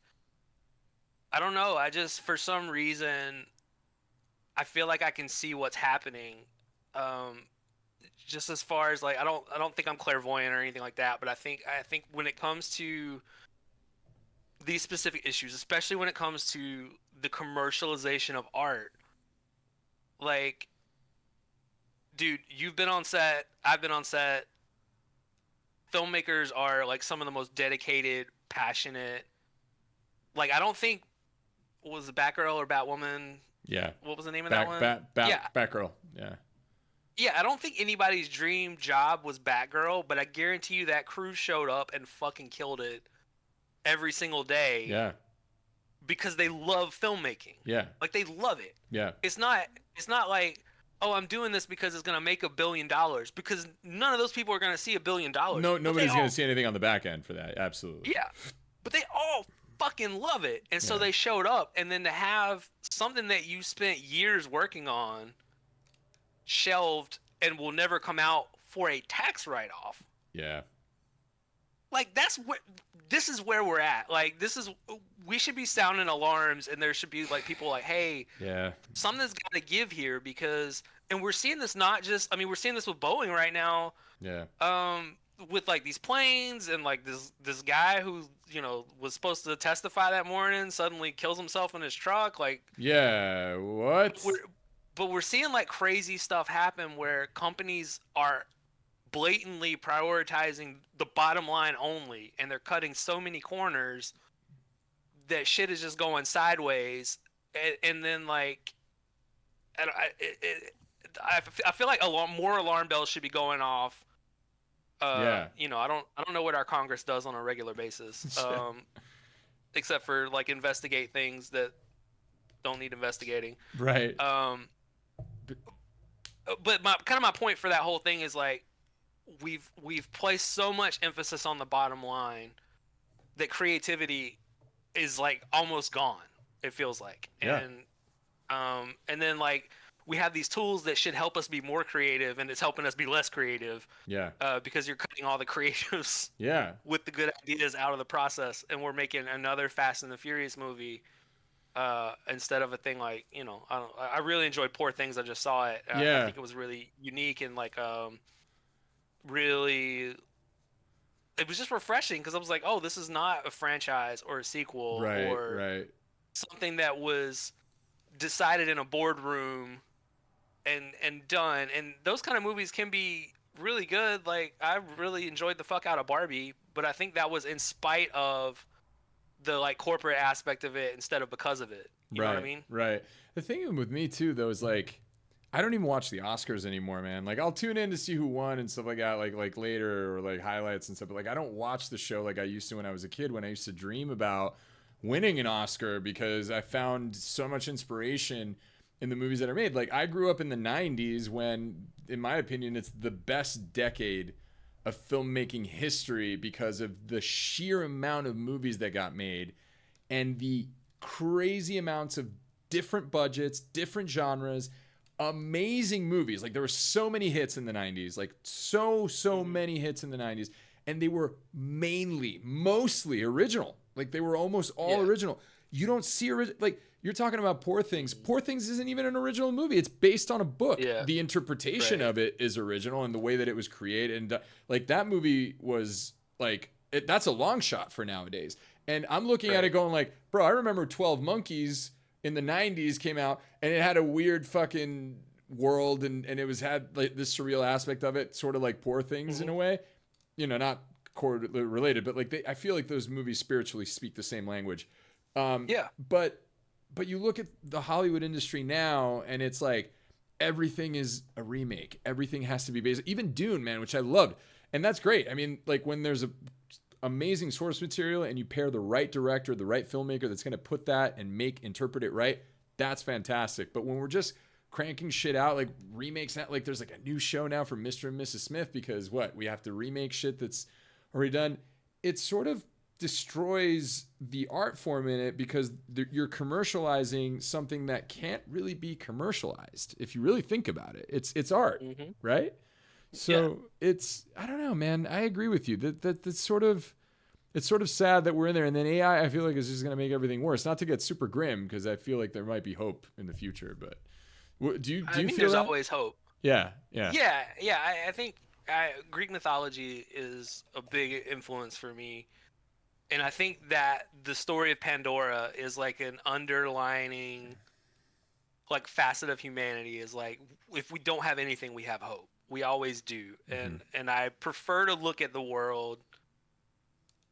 I don't know, I just, for some reason, I feel like I can see what's happening. Just as far as like, I don't think I'm clairvoyant or anything like that, but I think when it comes to these specific issues, especially when it comes to the commercialization of art, like, dude, you've been on set, I've been on set. Filmmakers are like some of the most dedicated, passionate. Like, I don't think, was it Batgirl or Batwoman? Yeah. What was the name of that one? Yeah. Batgirl. Yeah. Yeah, I don't think anybody's dream job was Batgirl, but I guarantee you that crew showed up and fucking killed it every single day. Yeah. Because they love filmmaking. Yeah. Like, they love it. Yeah. It's not like, oh, I'm doing this because it's gonna make $1 billion, because none of those people are gonna see $1 billion. No, nobody's gonna see anything on the back end for that. Absolutely. Yeah, but they all fucking love it, and so they showed up, and then to have something that you spent years working on shelved and will never come out for a tax write-off. Yeah. Like, this is where we're at. Like, we should be sounding alarms, and there should be like people like, hey, something's got to give here, because, and we're seeing this not just, I mean, we're seeing this with Boeing right now. Yeah. With like these planes, and like this guy who was supposed to testify that morning suddenly kills himself in his truck. Like, yeah, what? But we're seeing like crazy stuff happen where companies are blatantly prioritizing the bottom line only, and they're cutting so many corners that shit is just going sideways. And then like, I feel like a lot more alarm bells should be going off. I don't know what our Congress does on a regular basis, except for like investigate things that don't need investigating. Right. But my point for that whole thing is like, we've placed so much emphasis on the bottom line that creativity is like almost gone, it feels like. And then like, we have these tools that should help us be more creative, and it's helping us be less creative. Yeah. Because you're cutting all the creatives. Yeah. With the good ideas out of the process, and we're making another Fast and the Furious movie, instead of a thing like, I really enjoyed Poor Things. I just saw it. I think it was really unique, and like, really, it was just refreshing, because I was like, oh, this is not a franchise or a sequel or something that was decided in a boardroom and done. And those kind of movies can be really good. Like, I really enjoyed the fuck out of Barbie, but I think that was in spite of the like corporate aspect of it instead of because of it. You know what I mean? Right. The thing with me too, though, is like, I don't even watch the Oscars anymore, man. Like, I'll tune in to see who won and stuff like that, like later, or like highlights and stuff. But like, I don't watch the show like I used to when I was a kid, when I used to dream about winning an Oscar, because I found so much inspiration in the movies that are made. Like, I grew up in the '90s when, in my opinion, it's the best decade of filmmaking history because of the sheer amount of movies that got made and the crazy amounts of different budgets, different genres, amazing movies. Like, there were so many hits in the 90s, like so many hits in the 90s, and they were mostly original. Like, they were almost all original. You don't see like, you're talking about Poor Things. Poor Things isn't even an original movie. It's based on a book. Yeah. The interpretation of it is original, and the way that it was created, and like, that movie was like, that's a long shot for nowadays. And I'm looking at it going like, bro, I remember 12 Monkeys in the 90s came out, and it had a weird fucking world, and it had like this surreal aspect of it, sort of like Poor Things in a way. You know, not related, but like, I feel like those movies spiritually speak the same language. But you look at the Hollywood industry now, and it's like, everything is a remake. Everything has to be based. Even Dune, man, which I loved. And that's great. I mean, like, when there's a amazing source material and you pair the right director, the right filmmaker that's going to put that and interpret it right, that's fantastic. But when we're just cranking shit out, like remakes, like there's like a new show now for Mr. and Mrs. Smith because we have to remake shit that's already done. It sort of destroys the art form in it, because you're commercializing something that can't really be commercialized. If you really think about it, it's art, right? So it's, I don't know, man. I agree with you that's sort of, it's sort of sad that we're in there. And then AI, I feel like, is just going to make everything worse. Not to get super grim, because I feel like there might be hope in the future. But do you feel there's that? always hope. Yeah. I think Greek mythology is a big influence for me. And I think that the story of Pandora is like an underlining, like, facet of humanity. Is like, if we don't have anything, we have hope. We always do. And I prefer to look at the world,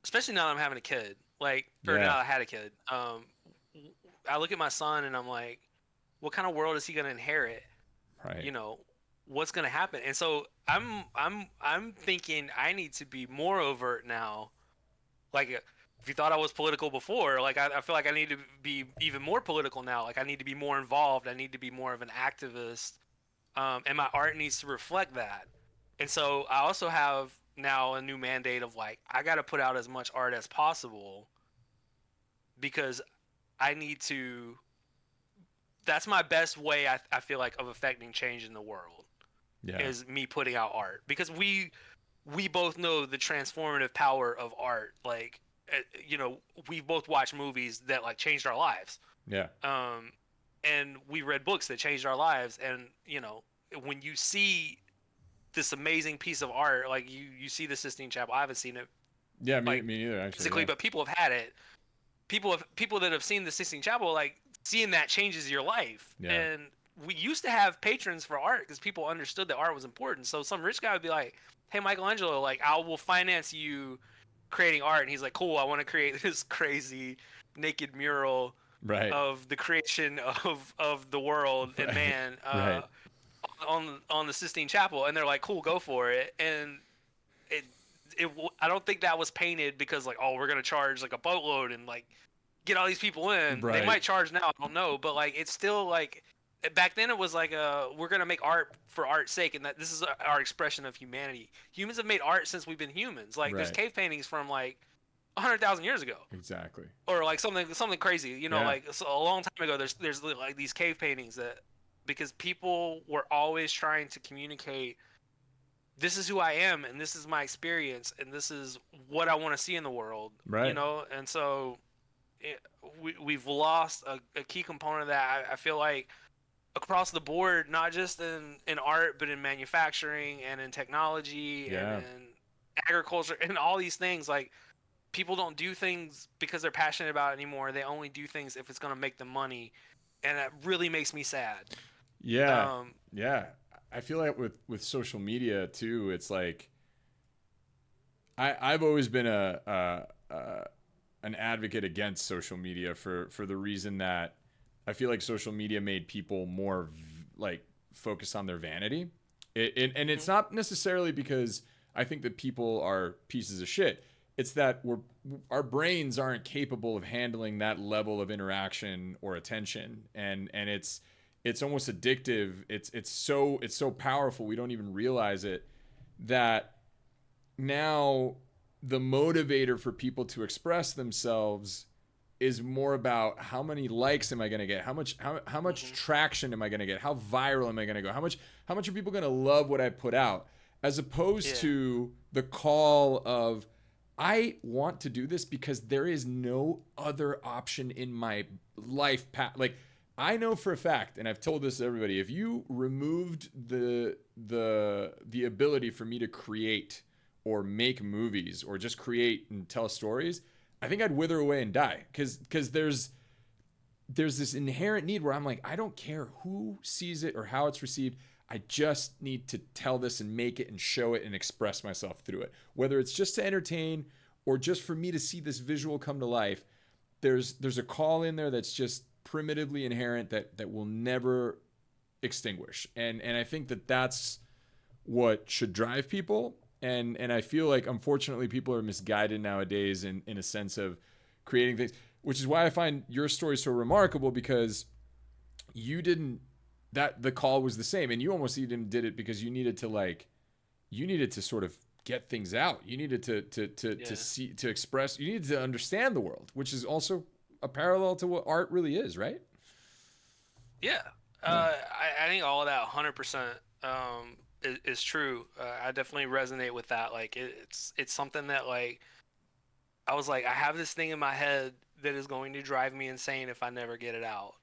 especially now that I'm having a kid, like, or now I had a kid. I look at my son and I'm like, what kind of world is he going to inherit? Right. You know, what's going to happen? And so I'm thinking I need to be more overt now. Like, if you thought I was political before, like, I feel like I need to be even more political now. Like, I need to be more involved. I need to be more of an activist. And my art needs to reflect that. And so I also have now a new mandate of, like, I got to put out as much art as possible, because I need to, that's my best way, I feel like, of affecting change in the world, is me putting out art. Because we both know the transformative power of art. Like, you know, we've both watched movies that, like, changed our lives. Yeah. And we read books that changed our lives. And, you know, when you see this amazing piece of art, like, you see the Sistine Chapel. I haven't seen it. Yeah, like, me neither, actually. Physically, but people have had it. People that have seen the Sistine Chapel, like, seeing that changes your life. Yeah. And we used to have patrons for art because people understood that art was important. So some rich guy would be like, hey, Michelangelo, like, I will finance you creating art. And he's like, cool, I want to create this crazy naked mural of the creation of the world and man on the Sistine Chapel. And they're like, cool, go for it. And I don't think that was painted because, like, oh, we're going to charge, like, a boatload and, like, get all these people in. They might charge now, I don't know. But, like, it's still, like, back then it was like, we're going to make art for art's sake, and that this is our expression of humanity. Humans have made art since we've been humans. Like, there's cave paintings from, like, 100,000 years ago. Exactly. Or, like, something crazy, you know, like, so a long time ago, there's like these cave paintings that, because people were always trying to communicate, this is who I am, and this is my experience, and this is what I want to see in the world. You know, and so we've lost a key component of that. I feel like across the board, not just in art, but in manufacturing and in technology and in agriculture and all these things. Like, people don't do things because they're passionate about it anymore. They only do things if it's going to make them money, and that really makes me sad. Yeah. I feel like with social media too, it's like, I've always been an advocate against social media for the reason that I feel like social media made people more like focused on their vanity. And it's not necessarily because I think that people are pieces of shit. It's that our brains aren't capable of handling that level of interaction or attention, and it's almost addictive. It's so powerful we don't even realize it. That now the motivator for people to express themselves is more about how many likes am I going to get? How much traction am I going to get? How viral am I going to go? How much are people going to love what I put out? As opposed to the call of, I want to do this because there is no other option in my life path. Like, I know for a fact, and I've told this to everybody, if you removed the ability for me to create or make movies or just create and tell stories, I think I'd wither away and die, because there's this inherent need where I'm like, I don't care who sees it or how it's received. I just need to tell this and make it and show it and express myself through it. Whether it's just to entertain or just for me to see this visual come to life, there's a call in there that's just primitively inherent that will never extinguish. And I think that's what should drive people. And I feel like, unfortunately, people are misguided nowadays in a sense of creating things, which is why I find your story so remarkable, because the call was the same, and you almost even did it because you needed to sort of get things out. You needed to see, to express, you needed to understand the world, which is also a parallel to what art really is, right? Yeah. I think all of that 100% is true. I definitely resonate with that. Like, it's something that, like, I was like, I have this thing in my head that is going to drive me insane if I never get it out.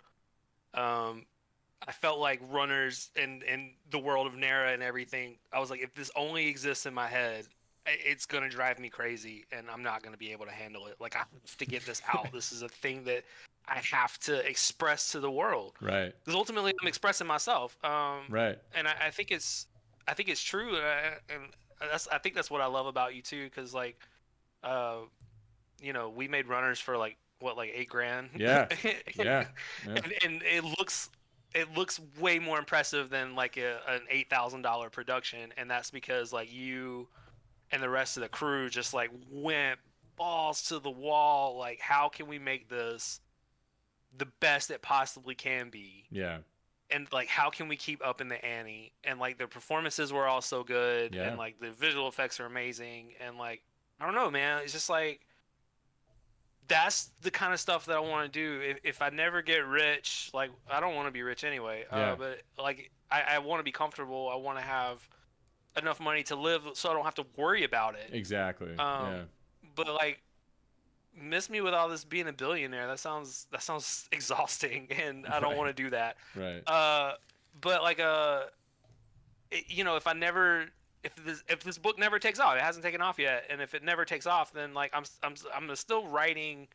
I felt like runners and the world of Nara and everything, I was like, if this only exists in my head, it's going to drive me crazy and I'm not going to be able to handle it. Like, I have to get this out. This is a thing that I have to express to the world. Right. Because ultimately I'm expressing myself. Right. And I think it's true. And I think that's what I love about you too. Cause like, we made runners for like, what, like $8,000. Yeah. Yeah. And it looks way more impressive than like an $8,000 production. And that's because like you and the rest of the crew just like went balls to the wall. Like, how can we make this the best it possibly can be? Yeah. And like, how can we keep up in the ante? And like, the performances were all so good, and like the visual effects are amazing. And like, I don't know, man, it's just like, that's the kind of stuff that I want to do. If I never get rich, like, I don't want to be rich anyway. But like, I want to be comfortable. I want to have enough money to live so I don't have to worry about it. Exactly. But like, miss me with all this being a billionaire. That sounds exhausting, and I don't want to do that. Right. But like, if this book never takes off, it hasn't taken off yet, and if it never takes off, then like I'm still writing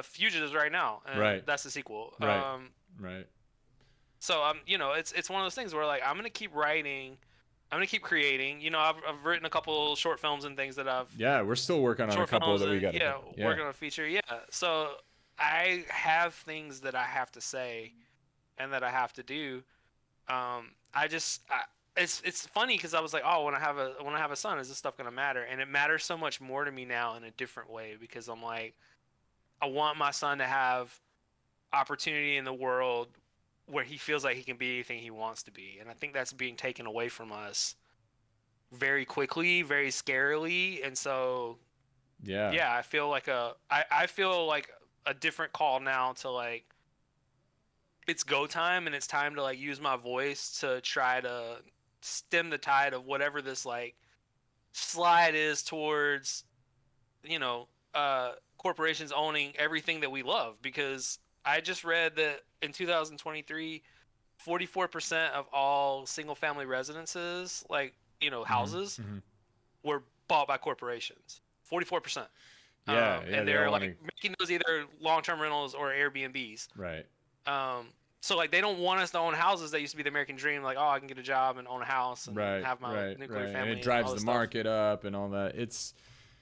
Fugitives right now, and that's the sequel. Right. Right. So it's one of those things where like, I'm gonna keep writing. I'm gonna keep creating. I've written a couple short films and things that we're still working on a couple that we got. Working on a feature. Yeah. So I have things that I have to say, and that I have to do. It's funny because I was like, oh, when I have a son, is this stuff gonna matter? And it matters so much more to me now in a different way, because I'm like, I want my son to have opportunity in the world where he feels like he can be anything he wants to be. And I think that's being taken away from us very quickly, very scarily. And so, I feel like I feel like a different call now to like, it's go time, and it's time to like use my voice to try to stem the tide of whatever this like slide is towards, corporations owning everything that we love. Because I just read that in 2023, 44% of all single-family residences, like, houses, were bought by corporations. 44%. And they're like making those either long-term rentals or Airbnbs. Right. So like, they don't want us to own houses that used to be the American dream. Like, oh, I can get a job and own a house and have my nuclear family. And it drives the market up and all that. It's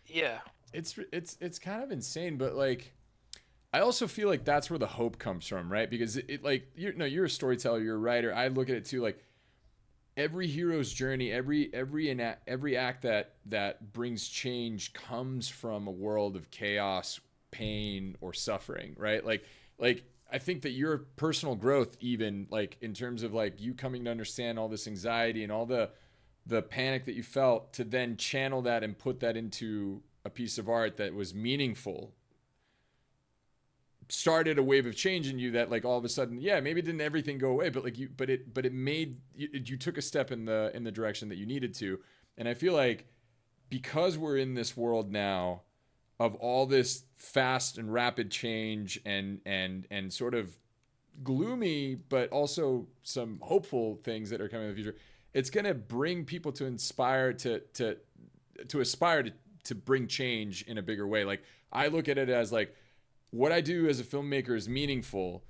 yeah. It's kind of insane, but like, I also feel like that's where the hope comes from, right? Because like you're a storyteller, you're a writer. I look at it too, like every hero's journey, every act that brings change comes from a world of chaos, pain, or suffering, right? Like I think that your personal growth, even like in terms of like you coming to understand all this anxiety and all the panic that you felt, to then channel that and put that into a piece of art that was meaningful, started a wave of change in you that like all of a sudden, yeah, maybe didn't everything go away, but like it made you took a step in the direction that you needed to. And I feel like because we're in this world now of all this fast and rapid change and sort of gloomy but also some hopeful things that are coming in the future, it's going to bring people to inspire to aspire to bring change in a bigger way. Like I look at it as like what I do as a filmmaker is meaningful,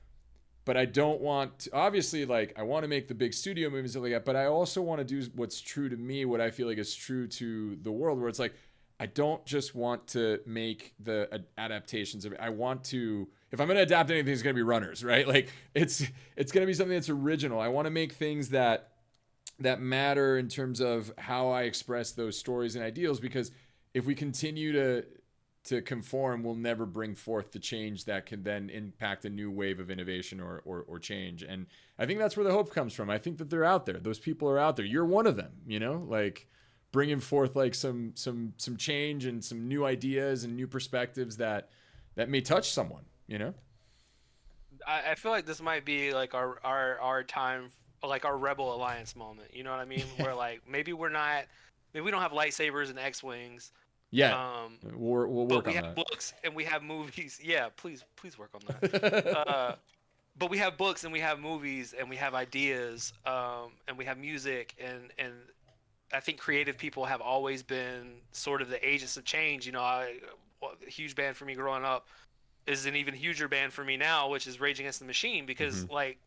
but I don't want to, obviously, like I want to make the big studio movies and stuff like that, but I also want to do what's true to me, what I feel like is true to the world, where it's like I don't just want to make the adaptations of it. I want to, if I'm going to adapt anything, it's going to be Runners, right? Like it's going to be something that's original. I want to make things that matter in terms of how I express those stories and ideals, because if we continue to conform, will never bring forth the change that can then impact a new wave of innovation or change. And I think that's where the hope comes from. I think that they're out there. Those people are out there. You're one of them, like bringing forth like some change and some new ideas and new perspectives that may touch someone, I feel like this might be like our time, like our Rebel Alliance moment. You know what I mean? Where like maybe we don't have lightsabers and X-wings. Yeah, we'll work but we on have that. books and we have movies. Yeah, please work on that. But we have books and we have movies and we have ideas, and we have music, and I think creative people have always been sort of the agents of change. A huge band for me growing up is an even huger band for me now, which is Rage Against the Machine, because like,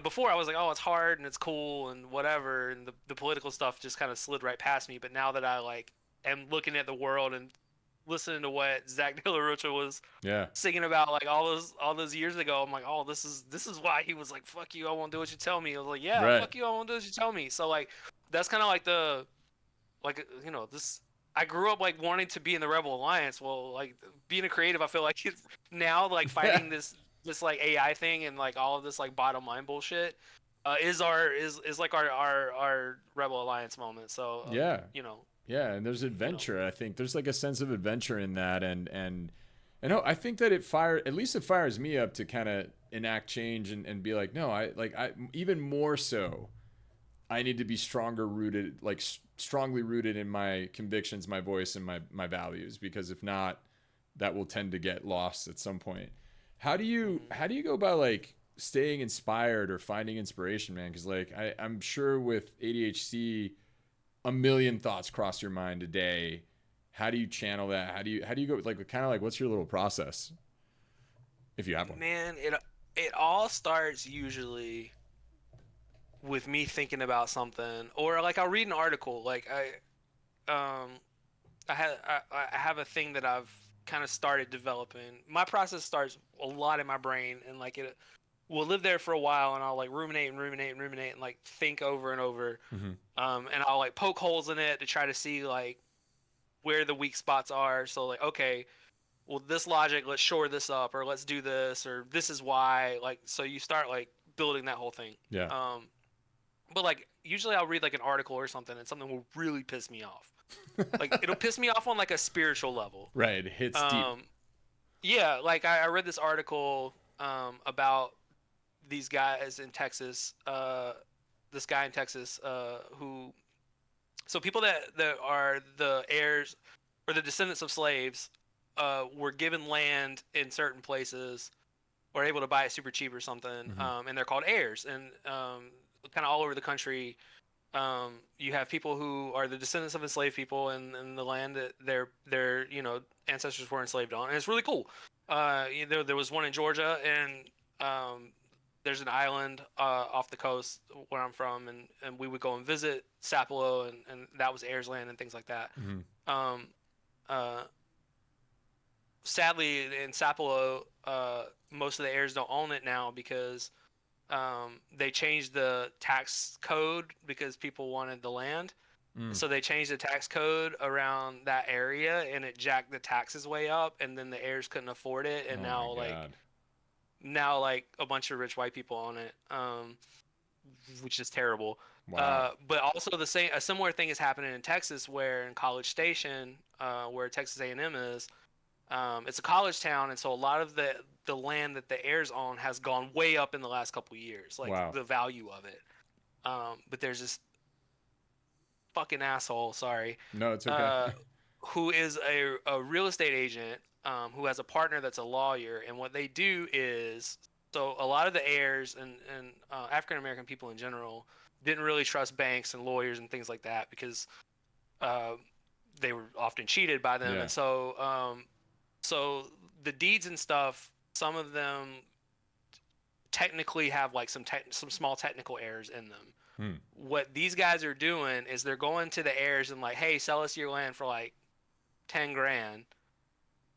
before I was like, oh, it's hard and it's cool and whatever, and the political stuff just kind of slid right past me. But now that I like am looking at the world and listening to what Zach De La Rocha was singing about like all those years ago, I'm like, oh, this is why he was like, fuck you, I won't do what you tell me. I was like, yeah, Right. fuck you, I won't do what you tell me. So like that's kind of like this. I grew up like wanting to be in the Rebel Alliance. Well, like being a creative, I feel like now like fighting this like AI thing and like all of this like bottom line bullshit is like our Rebel Alliance moment. So yeah. Yeah, and there's adventure. I think there's like a sense of adventure in that, and I think that it fires me up to kind of enact change and be like, no, I even more so, I need to be strongly rooted in my convictions, my voice, and my values, because if not, that will tend to get lost at some point. How do you go about like staying inspired or finding inspiration, man? Because like I'm sure with ADHD, a million thoughts cross your mind a day. How do you channel that? How do you go, like, kind of like, what's your little process, if you have one? Man, it all starts usually with me thinking about something, or like I'll read an article. Like I have a thing that I've kind of started developing. My process starts a lot in my brain, and like it will live there for a while, and I'll like ruminate and like think over and over. And I'll like poke holes in it to try to see like where the weak spots are. So like, okay, well, this logic, let's shore this up, or let's do this, or this is why. Like, so you start like building that whole thing. Yeah. But like usually I'll read like an article or something, and something will really piss me off. Like it'll piss me off on like a spiritual level. Right. It hits deep. Yeah, like I read this article about these guys in Texas. This guy in Texas who, so people that are the heirs or the descendants of slaves were given land in certain places or able to buy it super cheap or something, and they're called heirs. And kind of all over the country, you have people who are the descendants of enslaved people in the land that their ancestors were enslaved on, and it's really cool. There was one in Georgia, and there's an island off the coast where I'm from, and we would go and visit Sapelo, and that was heirs land and things like that. sadly in Sapelo, most of the heirs don't own it now because they changed the tax code because people wanted the land. Mm. So they changed the tax code around that area, and it jacked the taxes way up, and then the heirs couldn't afford it, and Oh my like God. now a bunch of rich white people own it, which is terrible. Wow. But also a similar thing is happening in Texas, where in College Station, where Texas A&M is, it's a college town, and so a lot of the land that the heirs own has gone way up in the last couple of years, like Wow. the value of it. But there's this fucking asshole, sorry, No, it's okay. uh, who is a real estate agent, who has a partner that's a lawyer, and what they do is, so a lot of the heirs and African American people in general didn't really trust banks and lawyers and things like that because uh, they were often cheated by them, Yeah. and so the deeds and stuff, some of them technically have like some small technical errors in them. Hmm. What these guys are doing is they're going to the heirs and like, hey, sell us your land for like 10 grand,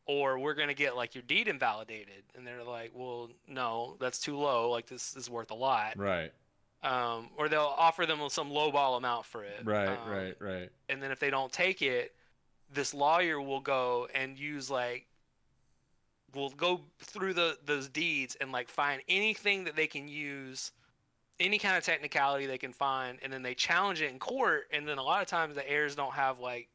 or we're gonna get like your deed invalidated. And they're like, well, no, that's too low. Like this is worth a lot. Right. Or they'll offer them some lowball amount for it. Right. Right. Right. And then if they don't take it, this lawyer will go and use like will go through those deeds and like find anything that they can use, any kind of technicality they can find, and then they challenge it in court. And then a lot of times the heirs don't have like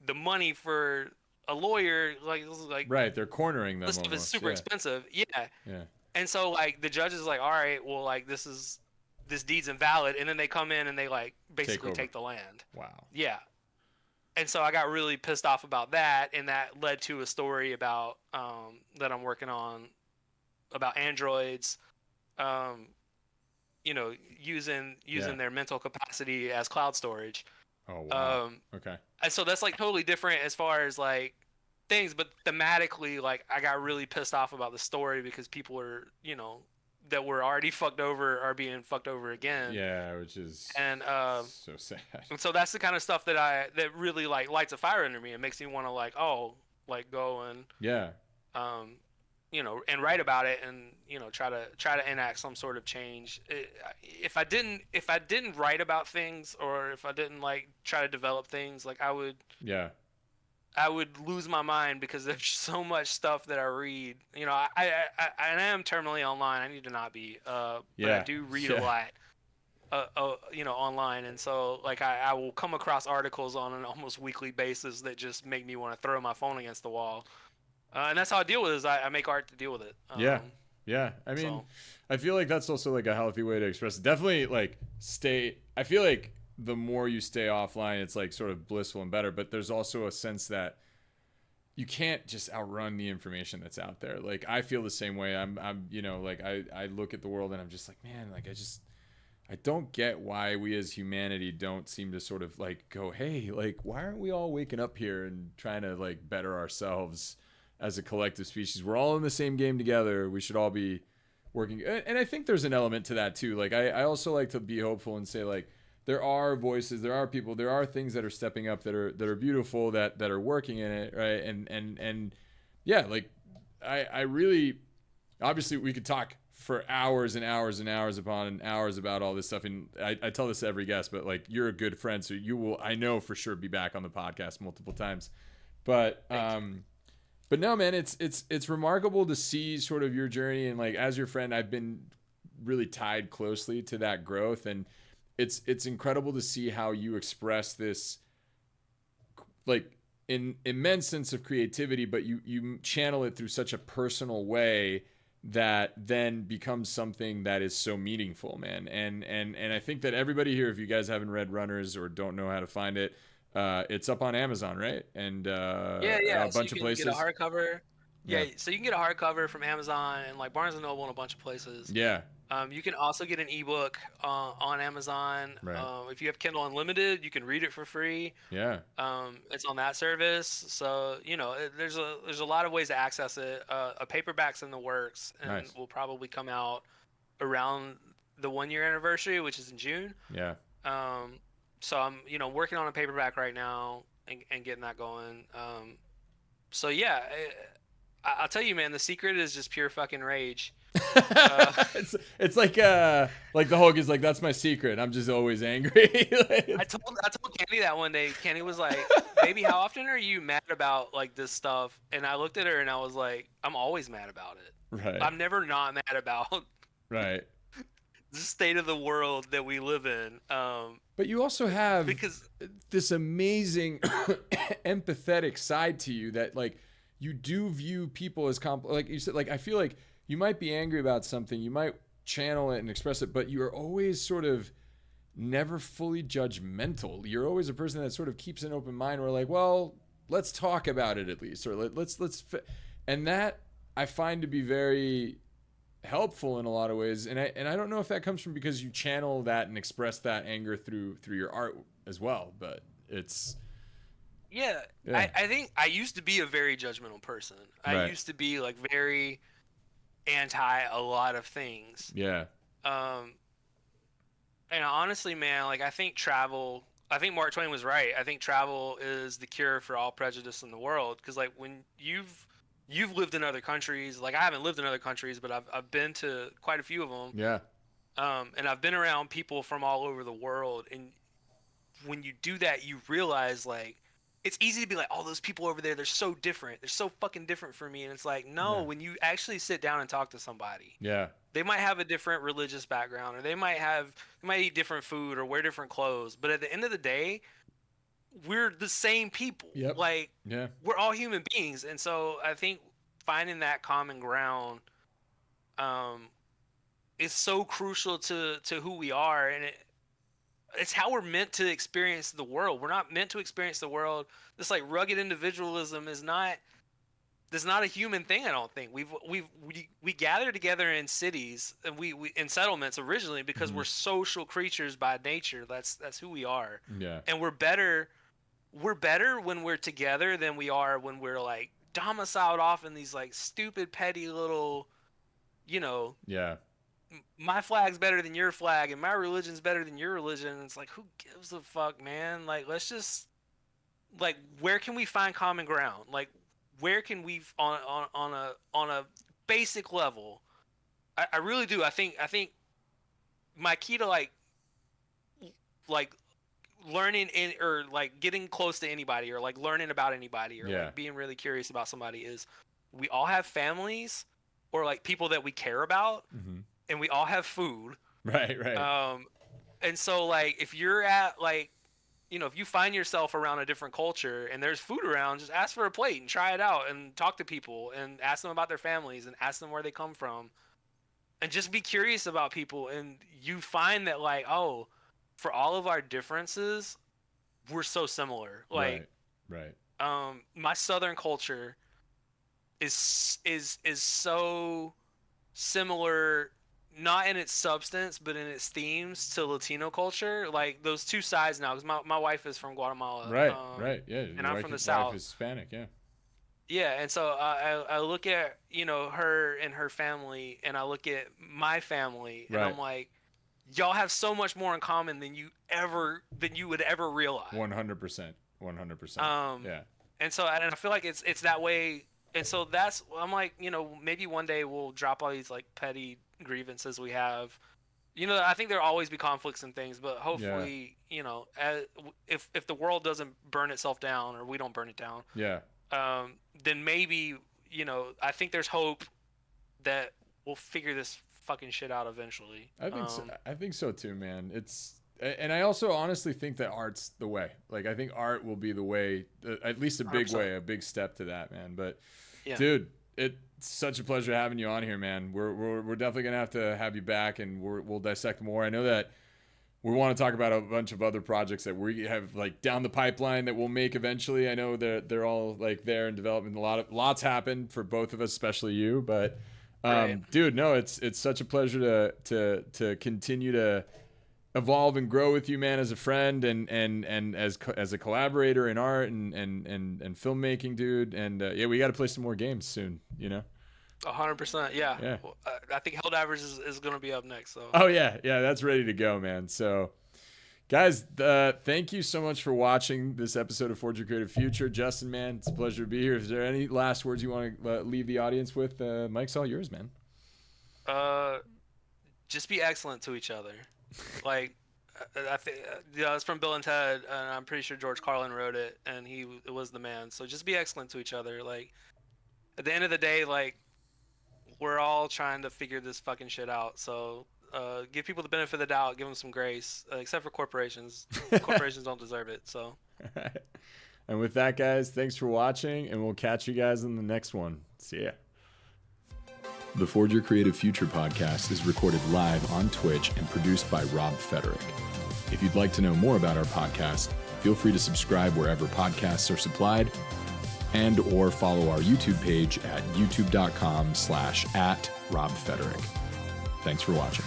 the money for a lawyer. Like this is like Right. They're cornering them this stuff is almost. super Yeah. expensive. Yeah. Yeah. And so like the judge is like, all right, well like this deed's invalid, and then they come in and they like basically over. take the land. Wow. Yeah. And so I got really pissed off about that, and that led to a story about that I'm working on about androids, um, using Yeah. their mental capacity as cloud storage. Oh wow. Um, Okay. and so that's like totally different as far as like things, but thematically, like I got really pissed off about the story because people are, that were already fucked over are being fucked over again. Yeah, which is And so sad. and so that's the kind of stuff that really like lights a fire under me. It makes me want to like, oh, like go and Yeah. um, and write about it, and try to enact some sort of change. If I didn't write about things, or if I didn't like try to develop things, like Yeah. I would lose my mind because there's so much stuff that I read. I am terminally online. I need to not be, but I Yeah. do read Yeah. a lot. Online, and so like I will come across articles on an almost weekly basis that just make me want to throw my phone against the wall, and that's how I deal with it. Is I make art to deal with it. Yeah. Yeah. I mean, So I feel like that's also like a healthy way to express it. Definitely like I feel like the more you stay offline, it's like sort of blissful and better, but there's also a sense that you can't just outrun the information that's out there. Like I feel the same way. I'm like I look at the world and I'm just like, man, like I don't get why we as humanity don't seem to sort of like go, hey, like why aren't we all waking up here and trying to like better ourselves as a collective species? We're all in the same game together. We should all be working. And I think there's an element to that too. Like I also like to be hopeful and say like there are voices, there are people, there are things that are stepping up that are beautiful, that are working in it, right? And yeah, like I really, obviously we could talk for hours and hours and hours upon hours about all this stuff, and I tell this to every guest, but like you're a good friend, so you will, I know for sure, be back on the podcast multiple times. But but no, man, it's remarkable to see sort of your journey, and like as your friend, I've been really tied closely to that growth, and it's incredible to see how you express this like in immense sense of creativity, but you channel it through such a personal way that then becomes something that is so meaningful, man. And I think that everybody here, if you guys haven't read Runners or don't know how to find it, it's up on Amazon, right? And yeah. a So you bunch of can get a places. hardcover. Yeah. Yeah, so you can get a hardcover from Amazon and like Barnes and Noble and a bunch of places. Yeah. You can also get an ebook on Amazon. Right. If you have Kindle Unlimited, you can read it for free. Yeah. It's on that service, so there's a lot of ways to access it. A paperback's in the works and Nice. will probably come out around the 1 year anniversary, which is in June. Yeah. So I'm working on a paperback right now and getting that going. So yeah, I'll tell you, man, the secret is just pure fucking rage. It's like the Hulk is like, that's my secret. I'm just always angry. I told Kenny that one day. Kenny was like, "Baby, how often are you mad about like this stuff?" And I looked at her and I was like, "I'm always mad about it. Right. I'm never not mad about Right. the state of the world that we live in." But you also have Because this amazing empathetic side to you that like you do view people as like you said, like I feel like you might be angry about something, you might channel it and express it, but you are always sort of never fully judgmental. You're always a person that sort of keeps an open mind. Where like, well, let's talk about it at least, or let's and that I find to be very helpful in a lot of ways. And I don't know if that comes from because you channel that and express that anger through your art as well, but it's yeah. I think I used to be a very judgmental person. I Right. used to be like very anti a lot of things. Yeah. And honestly, man, like I think Mark Twain was right. I think travel is the cure for all prejudice in the world. Because like when you've lived in other countries, like I haven't lived in other countries, but I've been to quite a few of them. Yeah. And I've been around people from all over the world. And when you do that, you realize like it's easy to be like, oh, those people over there, they're so different. They're so fucking different from me. And it's like, no, Yeah. when you actually sit down and talk to somebody, Yeah. they might have a different religious background, or they might eat different food or wear different clothes. But at the end of the day, we're the same people. Yep. Like, Yeah. we're all human beings. And so I think finding that common ground is so crucial to who we are. And it's how we're meant to experience the world. We're not meant to experience the world. This like rugged individualism is not. That's not a human thing. I don't think we gather together in cities and we in settlements originally because we're social creatures by nature. That's who we are. Yeah. And we're better when we're together than we are when we're like domiciled off in these like stupid petty little, Yeah. my flag's better than your flag and my religion's better than your religion. And it's like, who gives a fuck, man? Like, let's just like, where can we find common ground? Like, where can we on a basic level? I really do. I think my key to like learning or like getting close to anybody or like learning about anybody or like being really curious about somebody is we all have families or like people that we care about, and we all have food. Right. And so like if you're at like, if you find yourself around a different culture and there's food around, just ask for a plate and try it out and talk to people and ask them about their families and ask them where they come from and just be curious about people. And you find that like, oh, for all of our differences, we're so similar. Like, right. My Southern culture is so similar, not in its substance, but in its themes to Latino culture. Like those two sides now, because my wife is from Guatemala. Right. Yeah. And I'm from the South. Wife is Hispanic. Yeah. Yeah. And so I look at, her and her family, and I look at my family, and I'm like, y'all have so much more in common than you would ever realize. 100%. 100%. Yeah. And so, and I feel like it's that way. And so I'm like, maybe one day we'll drop all these like petty grievances we have. I think there'll always be conflicts and things, but hopefully, if the world doesn't burn itself down or we don't burn it down, then maybe, I think there's hope that we'll figure this fucking shit out eventually. I think so too, man. And I also honestly think that art's the way. Like, I think art will be the way, at least a big 100%. Way, a big step to that, man. But, dude, it's such a pleasure having you on here, man. We're definitely gonna have you back, and we'll dissect more. I know that we want to talk about a bunch of other projects that we have like down the pipeline that we'll make eventually. I know they're all like there in development. Lots happened for both of us, especially you. But, dude, no, it's such a pleasure to continue to evolve and grow with you, man, as a friend and as a collaborator in art and filmmaking, dude. And we got to play some more games soon, 100%. Yeah. I think Helldivers is going to be up next. So. Oh yeah, that's ready to go, man. So Guys, thank you so much for watching this episode of Forge Your Creative Future. Justin, man, it's a pleasure to be here. Is there any last words you want to leave the audience with? Mike's all yours, man. Just be excellent to each other. Like, I think it's from Bill and Ted, and I'm pretty sure George Carlin wrote it, and he was the man. So just be excellent to each other. Like, at the end of the day, like, we're all trying to figure this fucking shit out. So give people the benefit of the doubt, give them some grace, except for corporations. Corporations don't deserve it. So. All right. And with that, guys, thanks for watching, and we'll catch you guys in the next one. See ya. The Forge Your Creative Future podcast is recorded live on Twitch and produced by Rob Federick. If you'd like to know more about our podcast, feel free to subscribe wherever podcasts are supplied and or follow our YouTube page at youtube.com/@RobFederick. Thanks for watching.